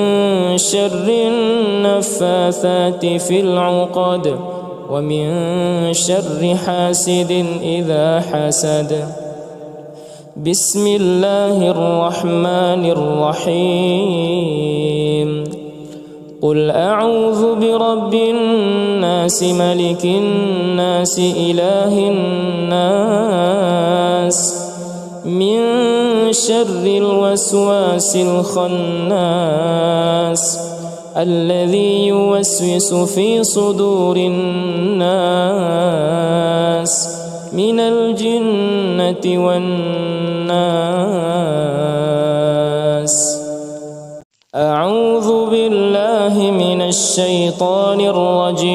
شر النفاثات في العقد ومن شر حاسد إذا حسد. بسم الله الرحمن الرحيم. قل أعوذ برب الناس ملك الناس إله الناس من شر الوسواس الخناس الذي يوسوس في صدور الناس من الجنة والناس. أعوذ بالله من الشيطان الرجيم.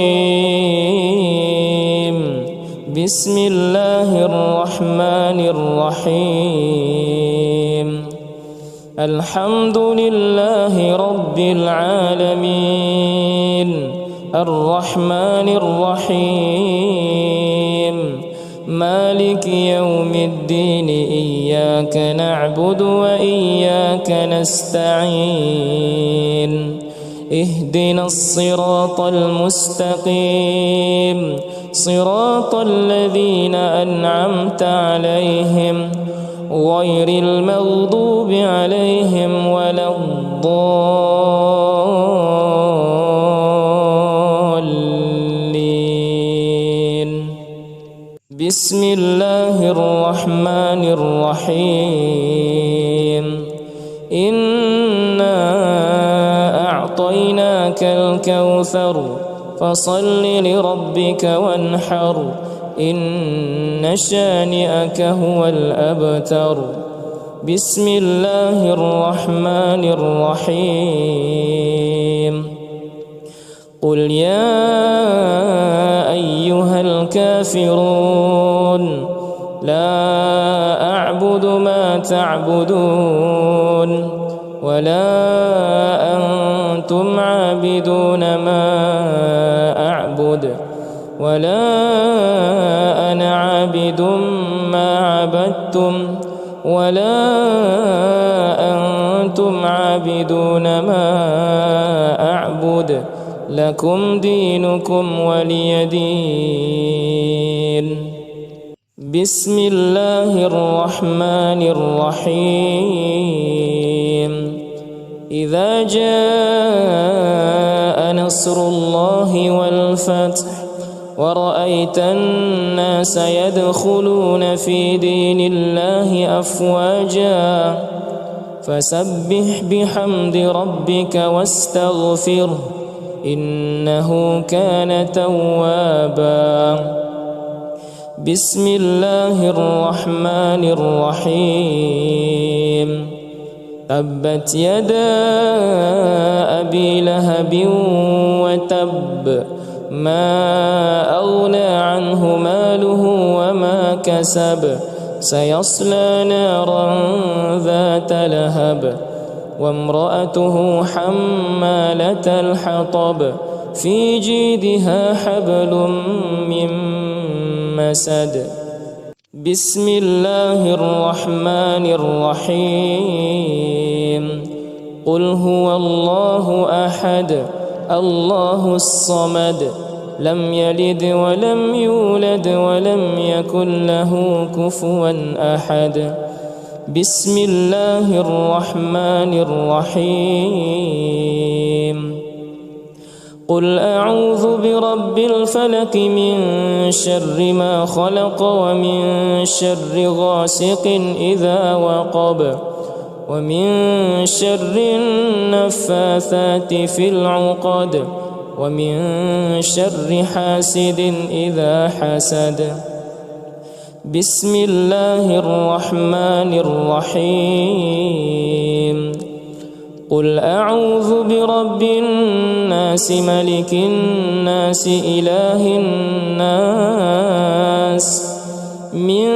بسم الله الرحمن الرحيم. الحمد لله رب العالمين الرحمن الرحيم مالك يوم الدين إياك نعبد وإياك نستعين اهدنا الصراط المستقيم صراط الذين أنعمت عليهم غير المغضوب عليهم ولا الضالين. بسم الله الرحمن الرحيم. إنا أعطيناك الكوثر فصل لربك وانحر إن شانئك هو الأبتر. بسم الله الرحمن الرحيم. قل يا أيها الكافرون لا أعبد ما تعبدون ولا أنتم عابدون ما أعبد ولا أنا عابد ما عبدتم ولا أنتم عابدون ما أعبد لكم دينكم ولي دين. بسم الله الرحمن الرحيم. إذا جاء نصر الله والفتح ورأيت الناس يدخلون في دين الله أفواجا فسبح بحمد ربك واستغفره إنه كان توابا. بسم الله الرحمن الرحيم. تبت يدا أبي لهب وتب ما أغنى عنه ماله وما كسب سيصلى نارا ذات لهب وامرأته حمالة الحطب في جيدها حبل من مسد. بسم الله الرحمن الرحيم. قل هو الله أحد الله الصمد لم يلد ولم يولد ولم يكن له كفوا أحد. بسم الله الرحمن الرحيم. قل أعوذ برب الفلق من شر ما خلق ومن شر غاسق إذا وقب ومن شر النفاثات في العقد ومن شر حاسد إذا حسد. بسم الله الرحمن الرحيم. قل أعوذ برب الناس ملك الناس إله الناس من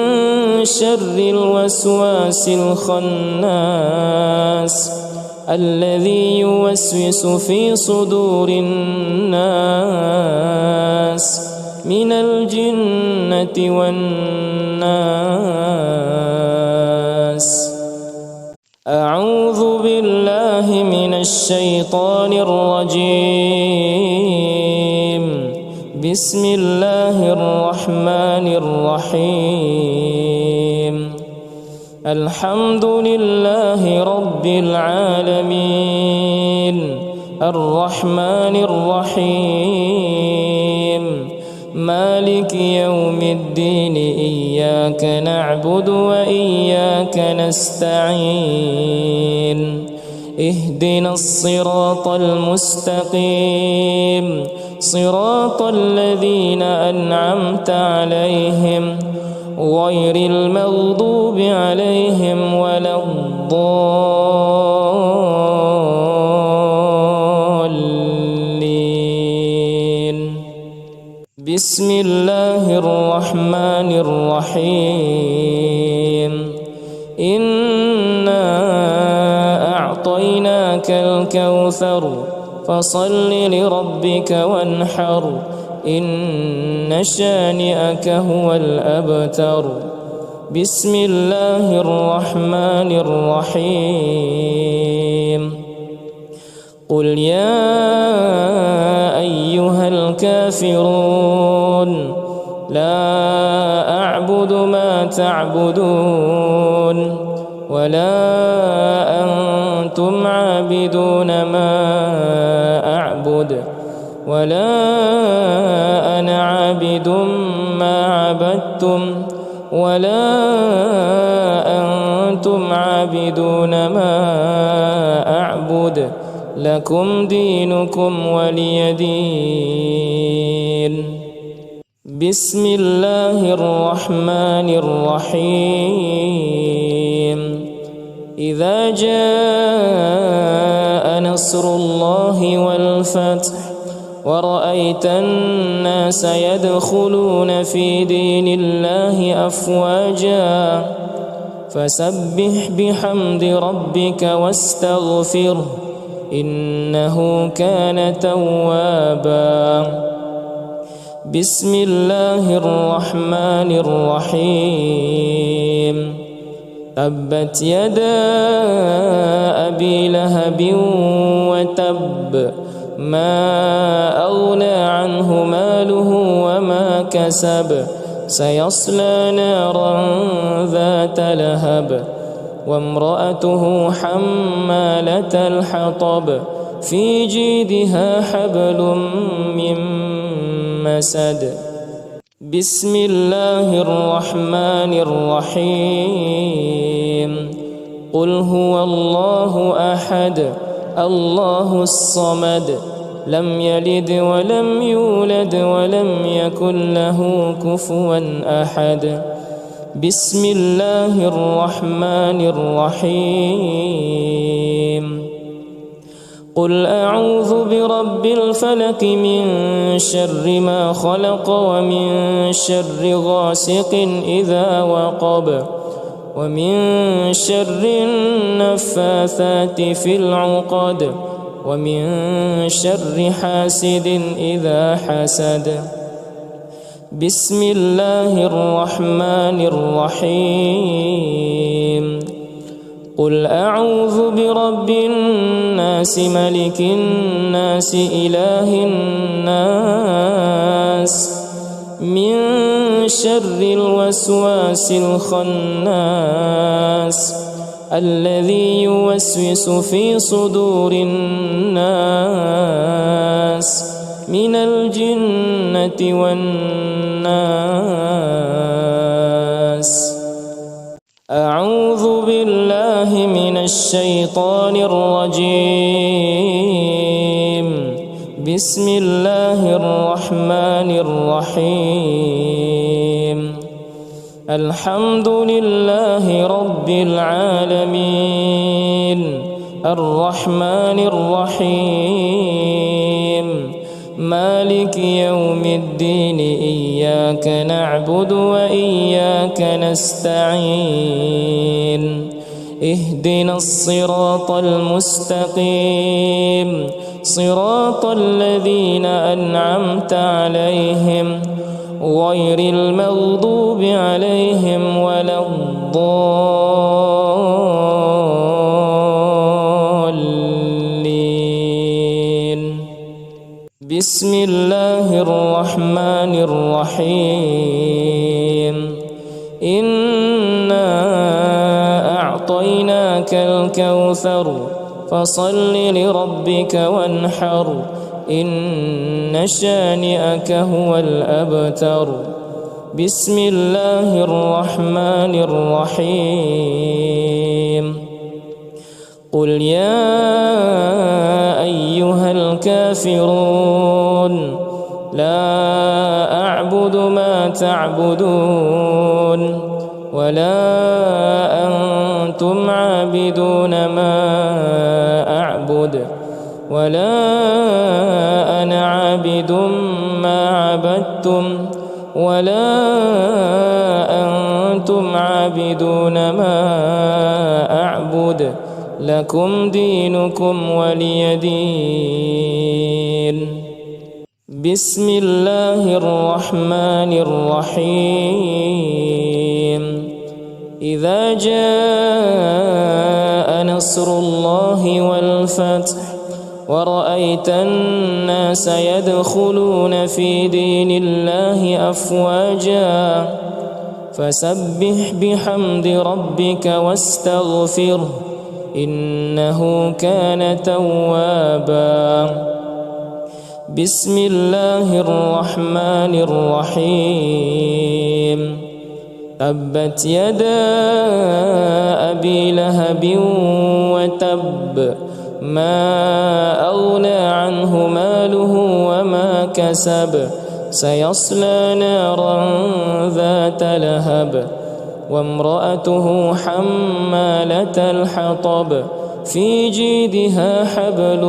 شر الوسواس الخناس الذي يوسوس في صدور الناس من الجنة والناس. أعوذ بالله من الشيطان الرجيم. بسم الله الرحمن الرحيم. الحمد لله رب العالمين الرحمن الرحيم مالك يوم الدين إياك نعبد وإياك نستعين اهدنا الصراط المستقيم صراط الذين أنعمت عليهم غير المغضوب عليهم ولا الضالين. بسم الله الرحمن الرحيم. إنا أعطيناك الكوثر فصل لربك وانحر إن شانئك هو الأبتر. بسم الله الرحمن الرحيم. قل يا أيها الكافرون لا أعبد ما تعبدون ولا أنتم عابدون ما أعبد ولا أنا عابد ما عبدتم ولا أنتم عابدون ما أعبد لكم دينكم ولي دين. بسم الله الرحمن الرحيم. إذا جاء نصر الله والفتح ورأيت الناس يدخلون في دين الله أفواجا فسبح بحمد ربك واستغفره إنه كان توابا. بسم الله الرحمن الرحيم. تبت يدا أبي لهب وتب ما أغنى عنه ماله وما كسب سيصلى نارا ذات لهب وامرأته حمالة الحطب في جيدها حبل من مسد. بسم الله الرحمن الرحيم قل هو الله أحد الله الصمد لم يلد ولم يولد ولم يكن له كفوا أحد بسم الله الرحمن الرحيم قل أعوذ برب الفلق من شر ما خلق ومن شر غاسق إذا وقب ومن شر النفاثات في العقد ومن شر حاسد إذا حسد بسم الله الرحمن الرحيم قل أعوذ برب الناس ملك الناس إله الناس من شر الوسواس الخناس الذي يوسوس في صدور الناس من الجنة والناس أعوذ بالله من الشيطان الرجيم بسم الله الرحمن الرحيم الحمد لله رب العالمين الرحمن الرحيم مالك يوم الدين إياك نعبد وإياك نستعين اهدنا الصراط المستقيم صراط الذين أنعمت عليهم غير المغضوب عليهم ولا الضالين بسم الله الرحمن الرحيم إنا أعطيناك الكوثر فصل لربك وانحر إن شانئك هو الأبتر بسم الله الرحمن الرحيم قل يا أيها الكافرون لا أعبد ما تعبدون ولا أنتم عابدون ما أعبد ولا أنا عابد ما عبدتم ولا أنتم عابدون ما أعبد لكم دينكم ولي دين بسم الله الرحمن الرحيم إذا جاء نصر الله والفتح ورأيت الناس يدخلون في دين الله أفواجا فسبح بحمد ربك واستغفره إنه كان توابا بسم الله الرحمن الرحيم تبت يدا أبي لهب وتب ما أغنى عنه ماله وما كسب سيصلى نارا ذات لهب وامرأته حمالة الحطب في جيدها حبل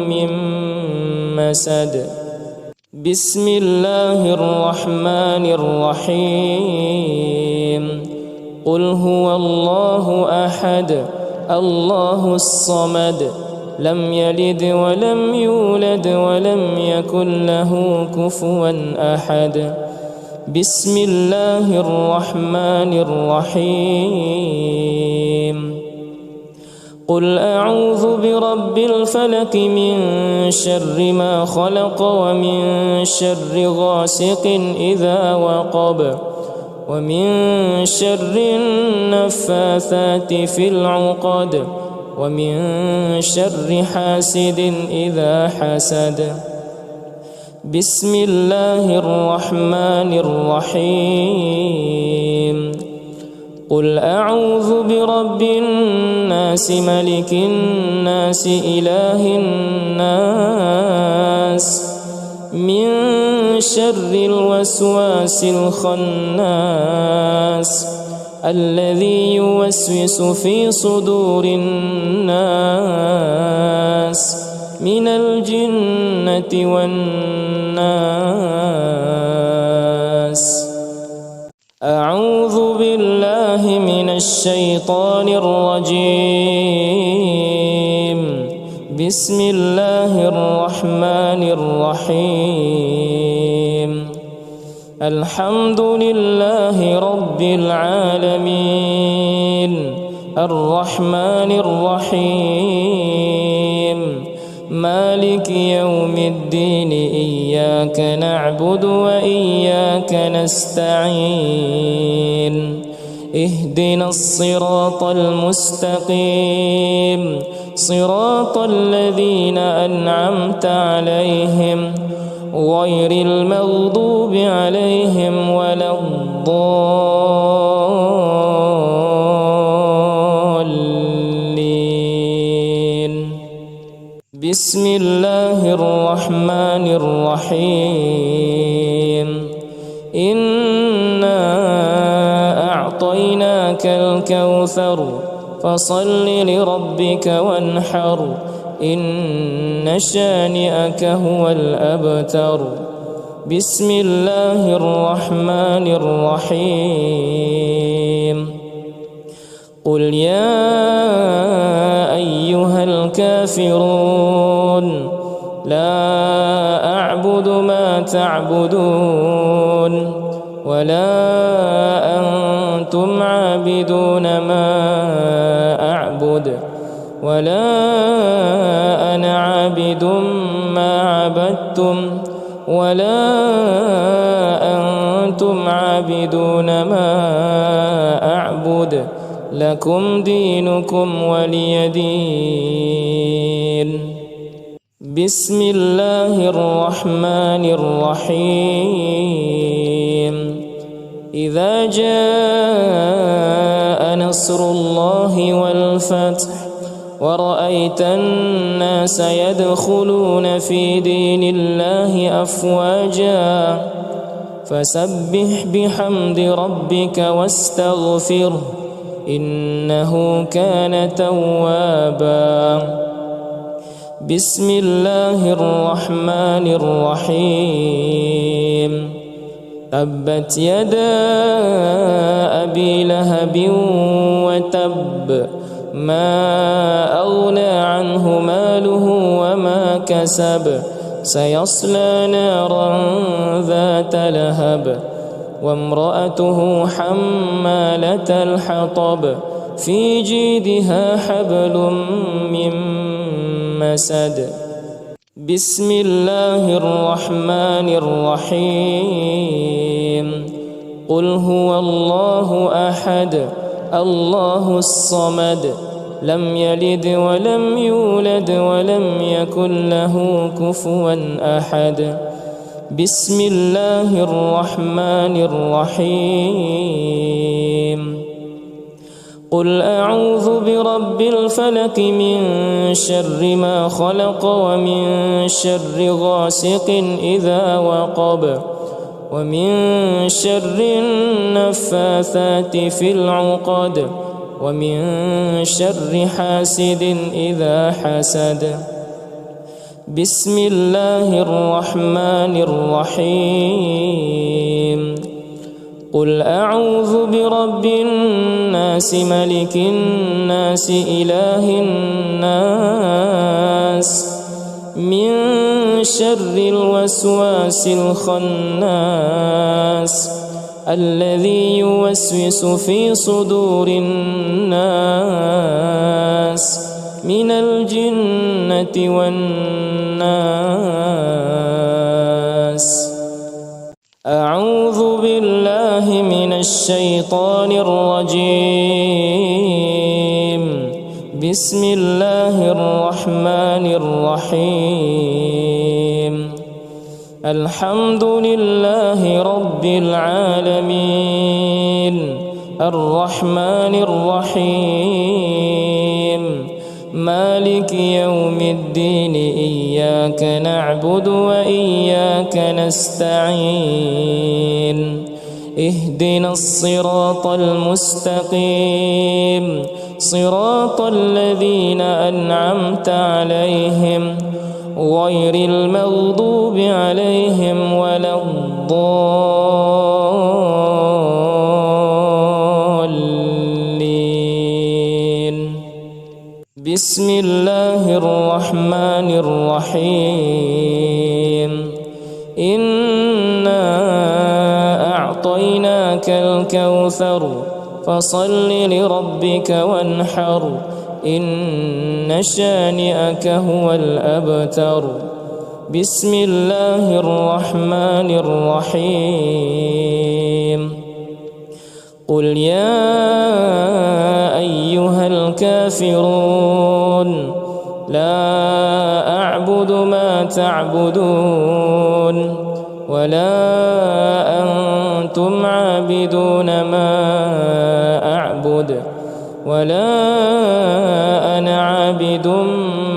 من مسد بسم الله الرحمن الرحيم قل هو الله أحد الله الصمد لم يلد ولم يولد ولم يكن له كفوا أحد بسم الله الرحمن الرحيم قل أعوذ برب الفلق من شر ما خلق ومن شر غاسق إذا وقب ومن شر النفاثات في العقد ومن شر حاسد إذا حسد بسم الله الرحمن الرحيم قل أعوذ برب الناس ملك الناس إله الناس من شر الوسواس الخناس الذي يوسوس في صدور الناس من الجنة والناس. أعوذ بالله من الشيطان الرجيم. بسم الله الرحمن الرحيم الحمد لله رب العالمين الرحمن الرحيم مالك يوم الدين إياك نعبد وإياك نستعين اهدنا الصراط المستقيم صراط الذين أنعمت عليهم غير المغضوب عليهم ولا الضالين. بسم الله الرحمن الرحيم إنا أعطيناك الكوثر فصل لربك وانحر إن شانئك هو الأبتر. بسم الله الرحمن الرحيم قل يا أيها الكافرون لا أعبد ما تعبدون ولا أنتم عابدون ما أعبد ولا أنا عابد ما عبدتم ولا أنتم عابدون ما أعبد لكم دينكم ولي دين. بسم الله الرحمن الرحيم إذا جاء نصر الله والفتح ورأيت الناس يدخلون في دين الله أفواجا فسبح بحمد ربك واستغفره إنه كان توابا. بسم الله الرحمن الرحيم تبت يدا أبي لهب وتب ما أغنى عنه ماله وما كسب سيصلى نارا ذات لهب وامرأته حمالة الحطب في جيدها حبل من مسد. بسم الله الرحمن الرحيم قل هو الله أحد الله الصمد لم يلد ولم يولد ولم يكن له كفوا أحد. بسم الله الرحمن الرحيم قل أعوذ برب الفلق من شر ما خلق ومن شر غاسق إذا وقب ومن شر النفاثات في العقد ومن شر حاسد إذا حسد. بسم الله الرحمن الرحيم قل أعوذ برب الناس ملك الناس إله الناس من شر الوسواس الخناس الذي يوسوس في صدور الناس من الجنة والناس. أعوذ بالله من الشيطان الرجيم. بسم الله الرحمن الرحيم الحمد لله رب العالمين الرحمن الرحيم مالك يوم الدين إياك نعبد وإياك نستعين اهدنا الصراط المستقيم صراط الذين أنعمت عليهم غير المغضوب عليهم ولا الضالين. بسم الله الرحمن الرحيم إنا أعطيناك الكوثر فصل لربك وانحر إن شانئك هو الأبتر. بسم الله الرحمن الرحيم قل يا أيها الكافرون لا أعبد ما تعبدون ولا أنتم عابدون ما أعبد ولا أنا عابد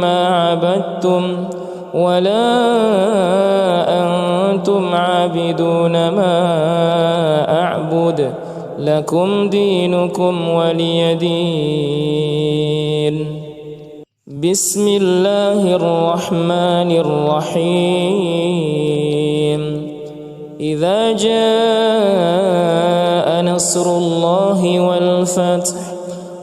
ما عبدتم ولا أنتم عابدون ما أعبد لكم دينكم ولي دين. بسم الله الرحمن الرحيم إذا جاء نصر الله والفتح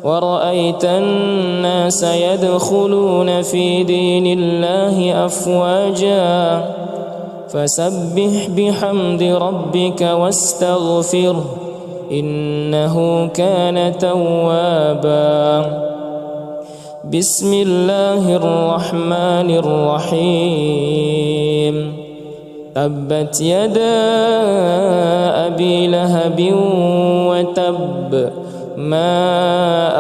ورأيت الناس يدخلون في دين الله أفواجا فسبح بحمد ربك واستغفره إنه كان توابا. بسم الله الرحمن الرحيم تبت يدا أبي لهب وتب ما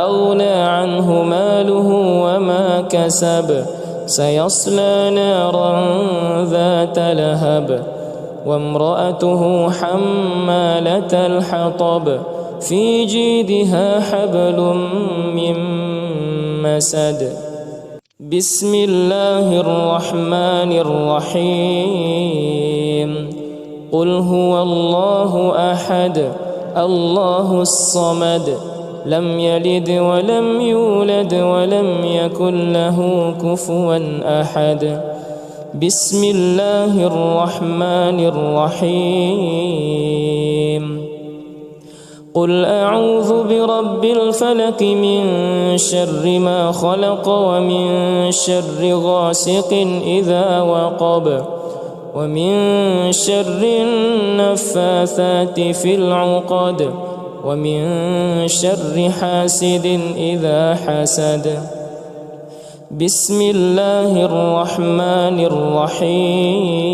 أغنى عنه ماله وما كسب سيصلى نارا ذات لهب وامرأته حمالة الحطب في جيدها حبل من مسد. بسم الله الرحمن الرحيم قل هو الله أحد الله الصمد لم يلد ولم يولد ولم يكن له كفوا أحد. بسم الله الرحمن الرحيم قل أعوذ برب الفلق من شر ما خلق ومن شر غاسق إذا وقب ومن شر النفاثات في العقد ومن شر حاسد إذا حسد. بسم الله الرحمن الرحيم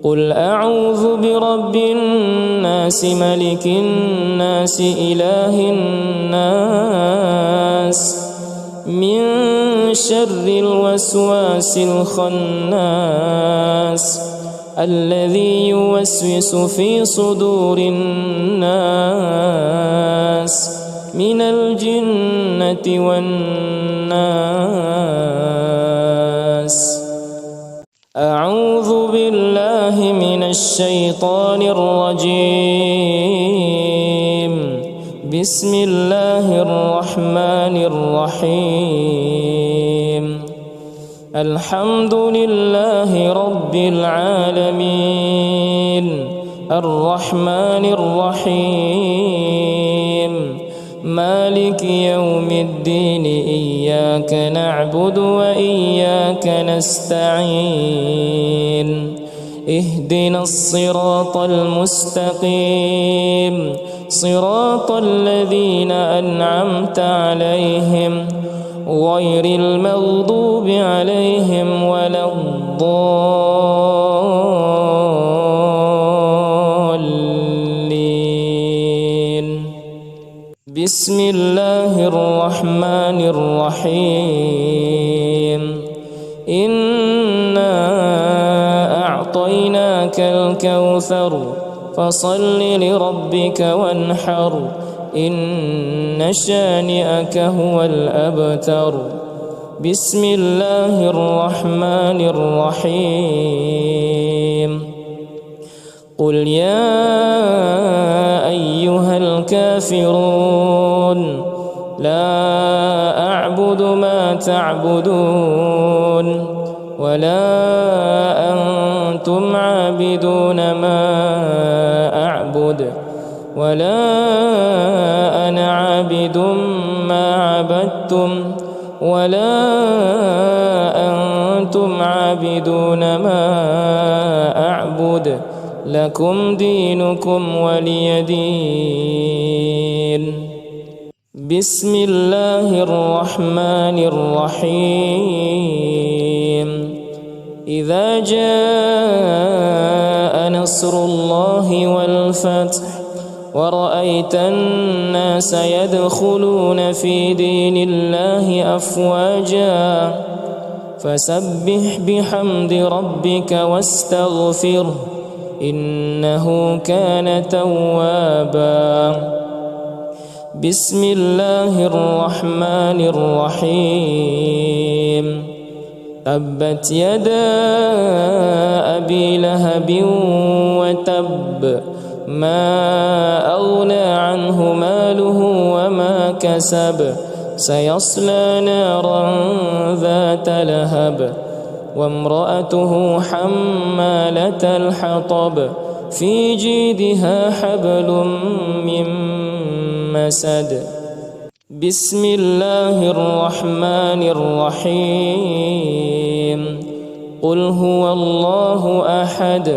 قل أعوذ برب الناس ملك الناس إله الناس من شر الوسواس الخناس الذي يوسوس في صدور الناس من الجنة والناس. أعوذ بالله من الشيطان الرجيم. بسم الله الرحمن الرحيم الحمد لله رب العالمين الرحمن الرحيم مالك يوم الدين إياك نعبد وإياك نستعين اهدنا الصراط المستقيم صراط الذين أنعمت عليهم غير المغضوب عليهم ولا الضالين. بسم الله الرحمن الرحيم إنا أعطيناك الكوثر فصل لربك وانحر إن شانئك هو الأبتر. بسم الله الرحمن الرحيم. قل يا أيها الكافرون لا أعبد ما تعبدون ولا أنتم عابدون ما أعبد ولا أنا عابد ما عبدتم ولا أنتم عابدون ما أعبد لكم دينكم ولي دين. بسم الله الرحمن الرحيم. إذا جاء نصر الله والفتح ورأيت الناس يدخلون في دين الله أفواجا فسبح بحمد ربك واستغفره إنه كان توابا. بسم الله الرحمن الرحيم. تبت يدا أبي لهب وتب ما أغنى عنه ماله وما كسب سيصلى نارا ذات لهب وامرأته حمالة الحطب في جيدها حبل من مسد. بسم الله الرحمن الرحيم. قل هو الله أحد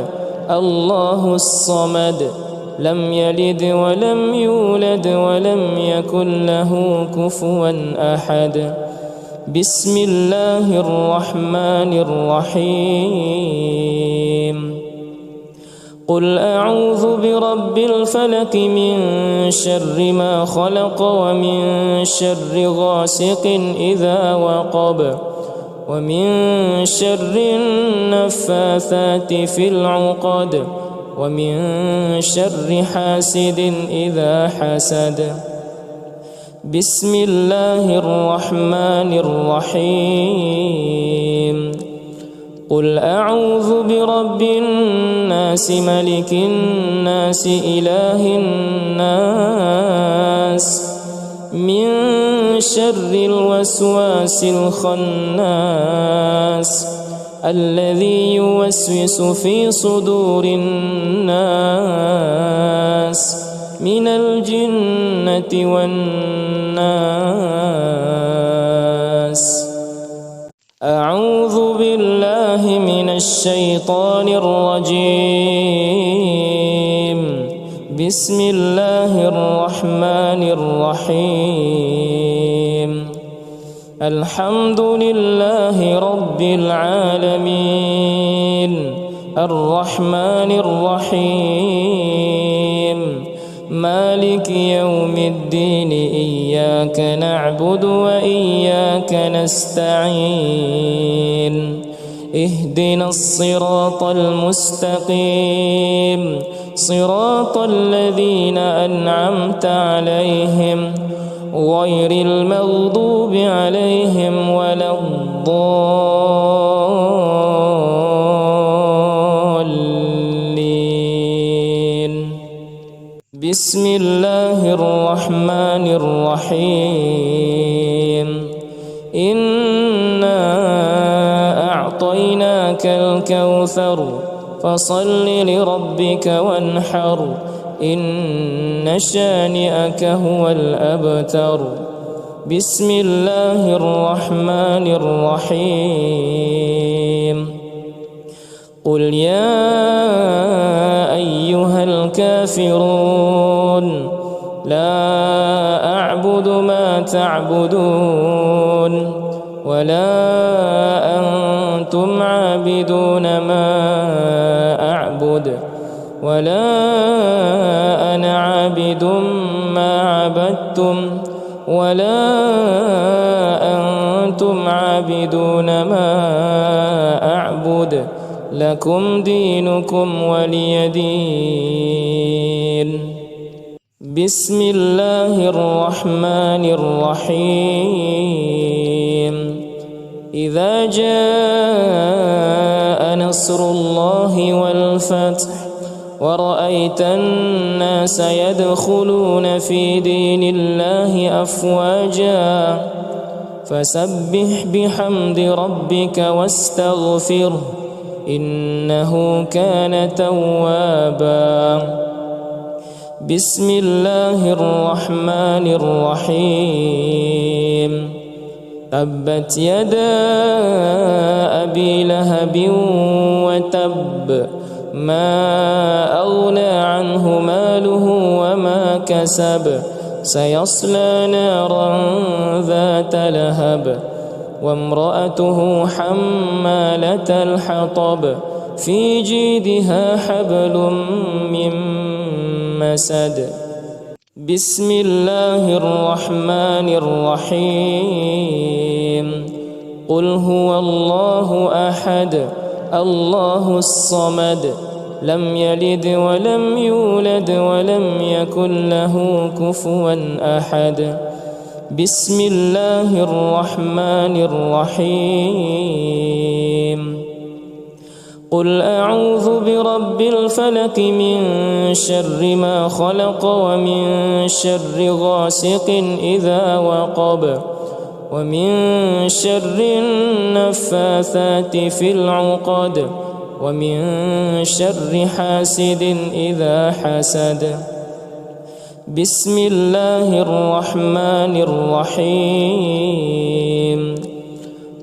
الله الصمد لم يلد ولم يولد ولم يكن له كفوا أحد. بسم الله الرحمن الرحيم. قل أعوذ برب الفلق من شر ما خلق ومن شر غاسق إذا وقب ومن شر النفاثات في العقد ومن شر حاسد إذا حسد. بسم الله الرحمن الرحيم. قل أعوذ برب الناس ملك الناس إله الناس من شر الوسواس الخناس الذي يوسوس في صدور الناس من الجنة والناس. أعوذ بالله من الشيطان الرجيم. بسم الله الرحمن الرحيم. الحمد لله رب العالمين الرحمن الرحيم مالك يوم الدين إياك نعبد وإياك نستعين اهدنا الصراط المستقيم صراط الذين أنعمت عليهم غير المغضوب عليهم ولا الضالين. بسم الله الرحمن الرحيم. إنا أعطيناك الكوثر فصل لربك وانحر إن شانئك هو الأبتر. بسم الله الرحمن الرحيم. قل يا أيها الكافرون لا أعبد ما تعبدون ولا أنتم عابدون ما أعبد ولا أنا عابد ما عبدتم ولا أنتم عابدون ما أعبد لكم دينكم ولي دين. بسم الله الرحمن الرحيم. إذا جاء نصر الله والفتح ورأيت الناس يدخلون في دين الله أفواجا فسبح بحمد ربك واستغفره إنه كان توابا. بسم الله الرحمن الرحيم. تبت يدا أبي لهب وتب ما أغنى عنه ماله وما كسب سيصلى نارا ذات لهب وامرأته حمالة الحطب في جيدها حبل من مسد. بسم الله الرحمن الرحيم. قل هو الله أحد الله الصمد لم يلد ولم يولد ولم يكن له كفوا أحد. بسم الله الرحمن الرحيم. قل أعوذ برب الفلق من شر ما خلق ومن شر غاسق إذا وقب ومن شر النفاثات في العقد ومن شر حاسد إذا حسد. بسم الله الرحمن الرحيم.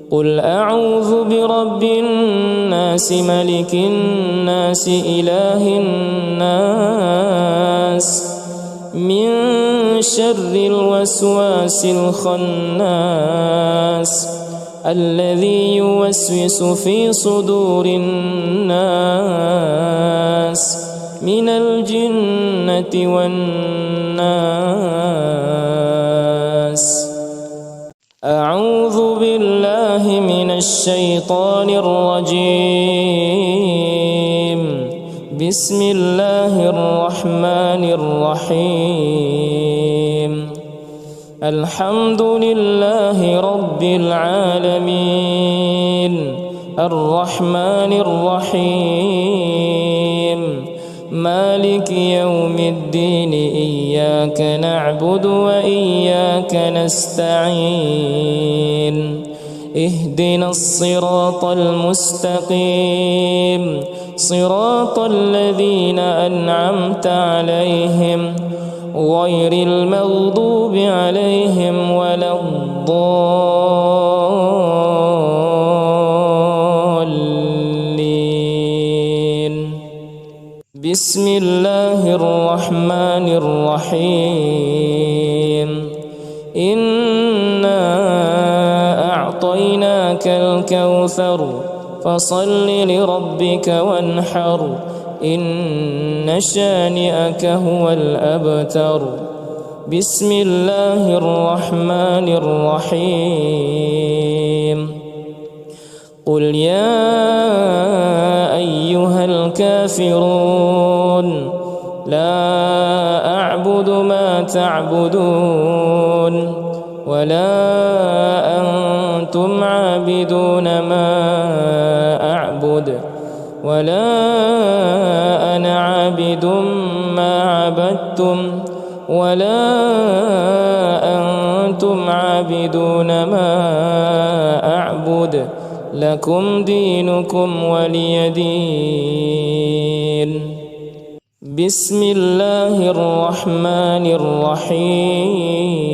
قل أعوذ برب الناس ملك الناس إله الناس من شر الوسواس الخناس الذي يوسوس في صدور الناس من الجنة والناس. أعوذ بالله من الشيطان الرجيم. بسم الله الرحمن الرحيم. الحمد لله رب العالمين الرحمن الرحيم مالك يوم الدين إياك نعبد وإياك نستعين اهدنا الصراط المستقيم صراط الذين أنعمت عليهم غير المغضوب عليهم ولا الضالين. بسم الله الرحمن الرحيم. إنا أعطيناك الكوثر فصل لربك وانحر إن شانئك هو الأبتر. بسم الله الرحمن الرحيم. قل يا أيها الكافرون لا أعبد ما تعبدون ولا أنتم عابدون ما أعبد ولا أنا عابد ما عبدتم ولا أنتم عابدون ما أعبد لكم دينكم ولي دين. بسم الله الرحمن الرحيم.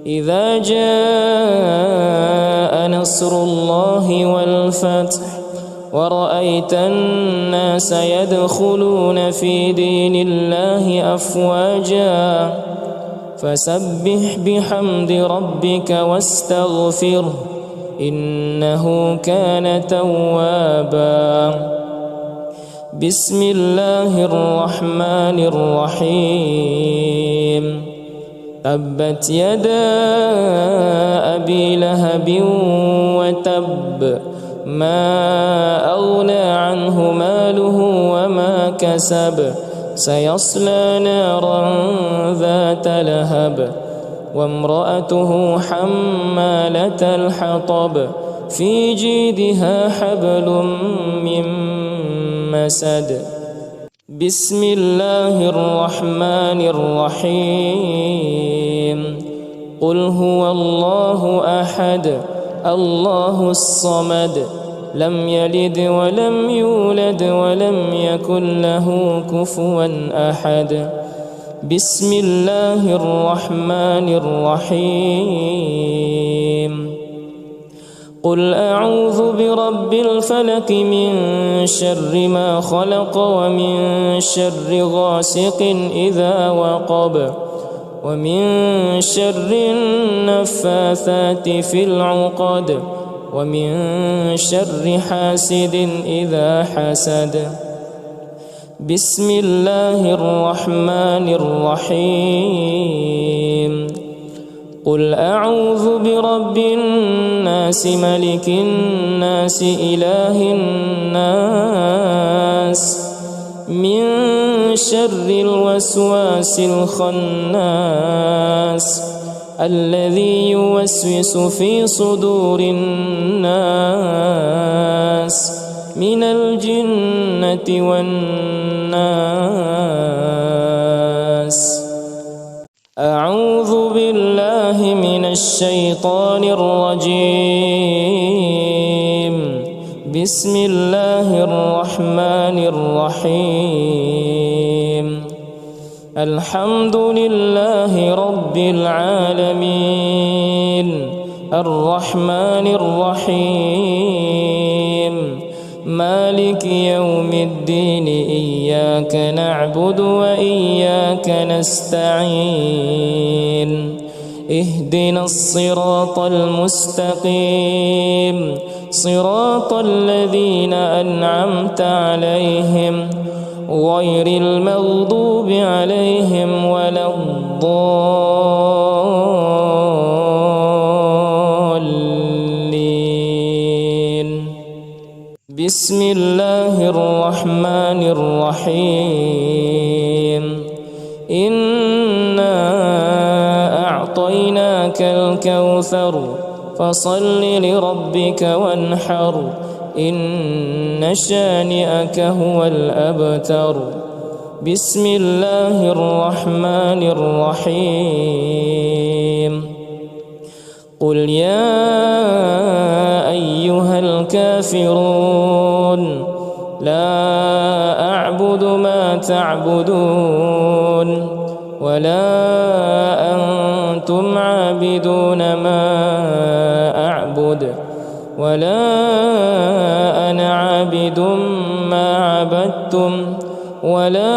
إذا جاء نصر الله والفتح ورأيت الناس يدخلون في دين الله أفواجا فسبح بحمد ربك واستغفره إنه كان توابا. بسم الله الرحمن الرحيم. تبت يدا أبي لهب وتب ما أغنى عنه ماله وما كسب سيصلى نارا ذات لهب وامرأته حمالة الحطب في جيدها حبل من مسد. بسم الله الرحمن الرحيم. قل هو الله أحد الله الصمد لم يلد ولم يولد ولم يكن له كفوا أحد. بسم الله الرحمن الرحيم. قل أعوذ برب الفلق من شر ما خلق ومن شر غاسق إذا وقب ومن شر النفاثات في العقد ومن شر حاسد إذا حسد. بسم الله الرحمن الرحيم. قل أعوذ برب الناس ملك الناس إله الناس من شر الوسواس الخناس الذي يوسوس في صدور الناس من الجنة والناس. أعوذ بالله من الشيطان الرجيم. بسم الله الرحمن الرحيم. الحمد لله رب العالمين الرحمن الرحيم مالك يوم الدين إياك نعبد وإياك نستعين اهدنا الصراط المستقيم صراط الذين أنعمت عليهم غير المغضوب عليهم ولا الضالين. بسم الله الرحمن الرحيم. إنا أعطيناك الكوثر فصل لربك وانحر إن شانئك هو الأبتر. بسم الله الرحمن الرحيم. قل يا أيها الكافرون لا أعبد ما تعبدون ولا أنتم عابدون ما أعبد ولا أنا عابد ما عبدتم ولا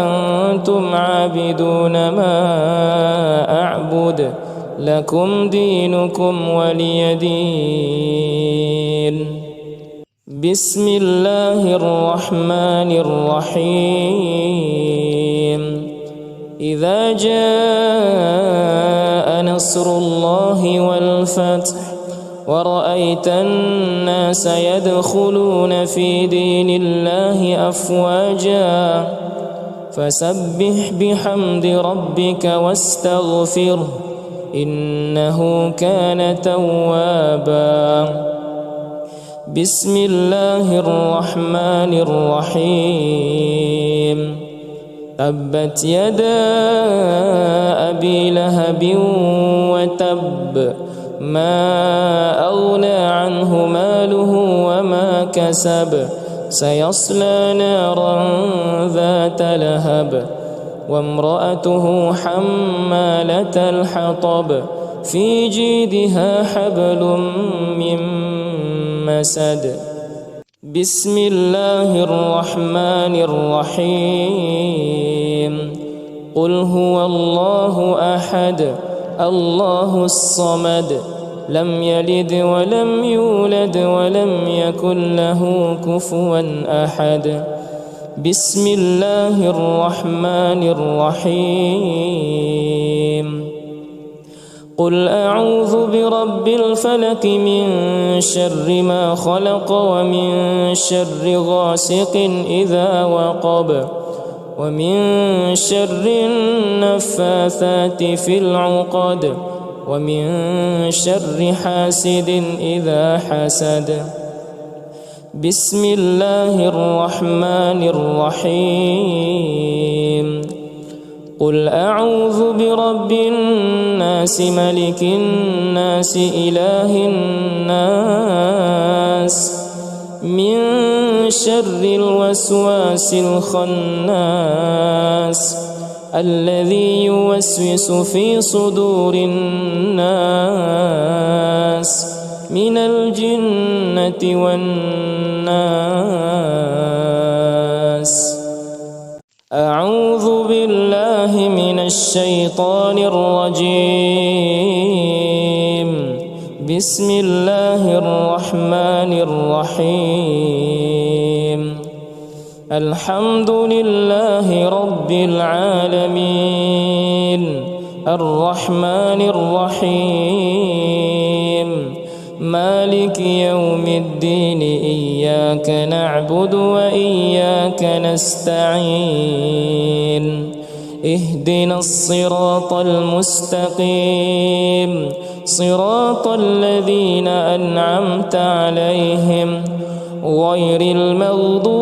أنتم عابدون ما أعبد لكم دينكم ولي دين. بسم الله الرحمن الرحيم. إذا جاء نصر الله والفتح ورأيت الناس يدخلون في دين الله أفواجا فسبح بحمد ربك واستغفره إنه كان توابا. بسم الله الرحمن الرحيم. تبت يدا أبي لهب وتب ما أغنى عنه ماله وما كسب سيصلى نارا ذات لهب وامرأته حمالة الحطب في جيدها حبل من مسد. بسم الله الرحمن الرحيم. قل هو الله أحد الله الصمد لم يلد ولم يولد ولم يكن له كفوا أحد. بسم الله الرحمن الرحيم. قل أعوذ برب الفلق من شر ما خلق ومن شر غاسق إذا وقب ومن شر النفاثات في العقد ومن شر حاسد إذا حسد. بسم الله الرحمن الرحيم. قل أعوذ برب الناس ملك الناس إله الناس من شر الوسواس الخناس الذي يوسوس في صدور الناس من الجنة والناس. أعوذ بالله من الشيطان الرجيم. بسم الله الرحمن الرحيم. الحمد لله رب العالمين الرحمن الرحيم مالك يوم الدين إياك نعبد وإياك نستعين اهدنا الصراط المستقيم صراط الذين أنعمت عليهم غير المغضوب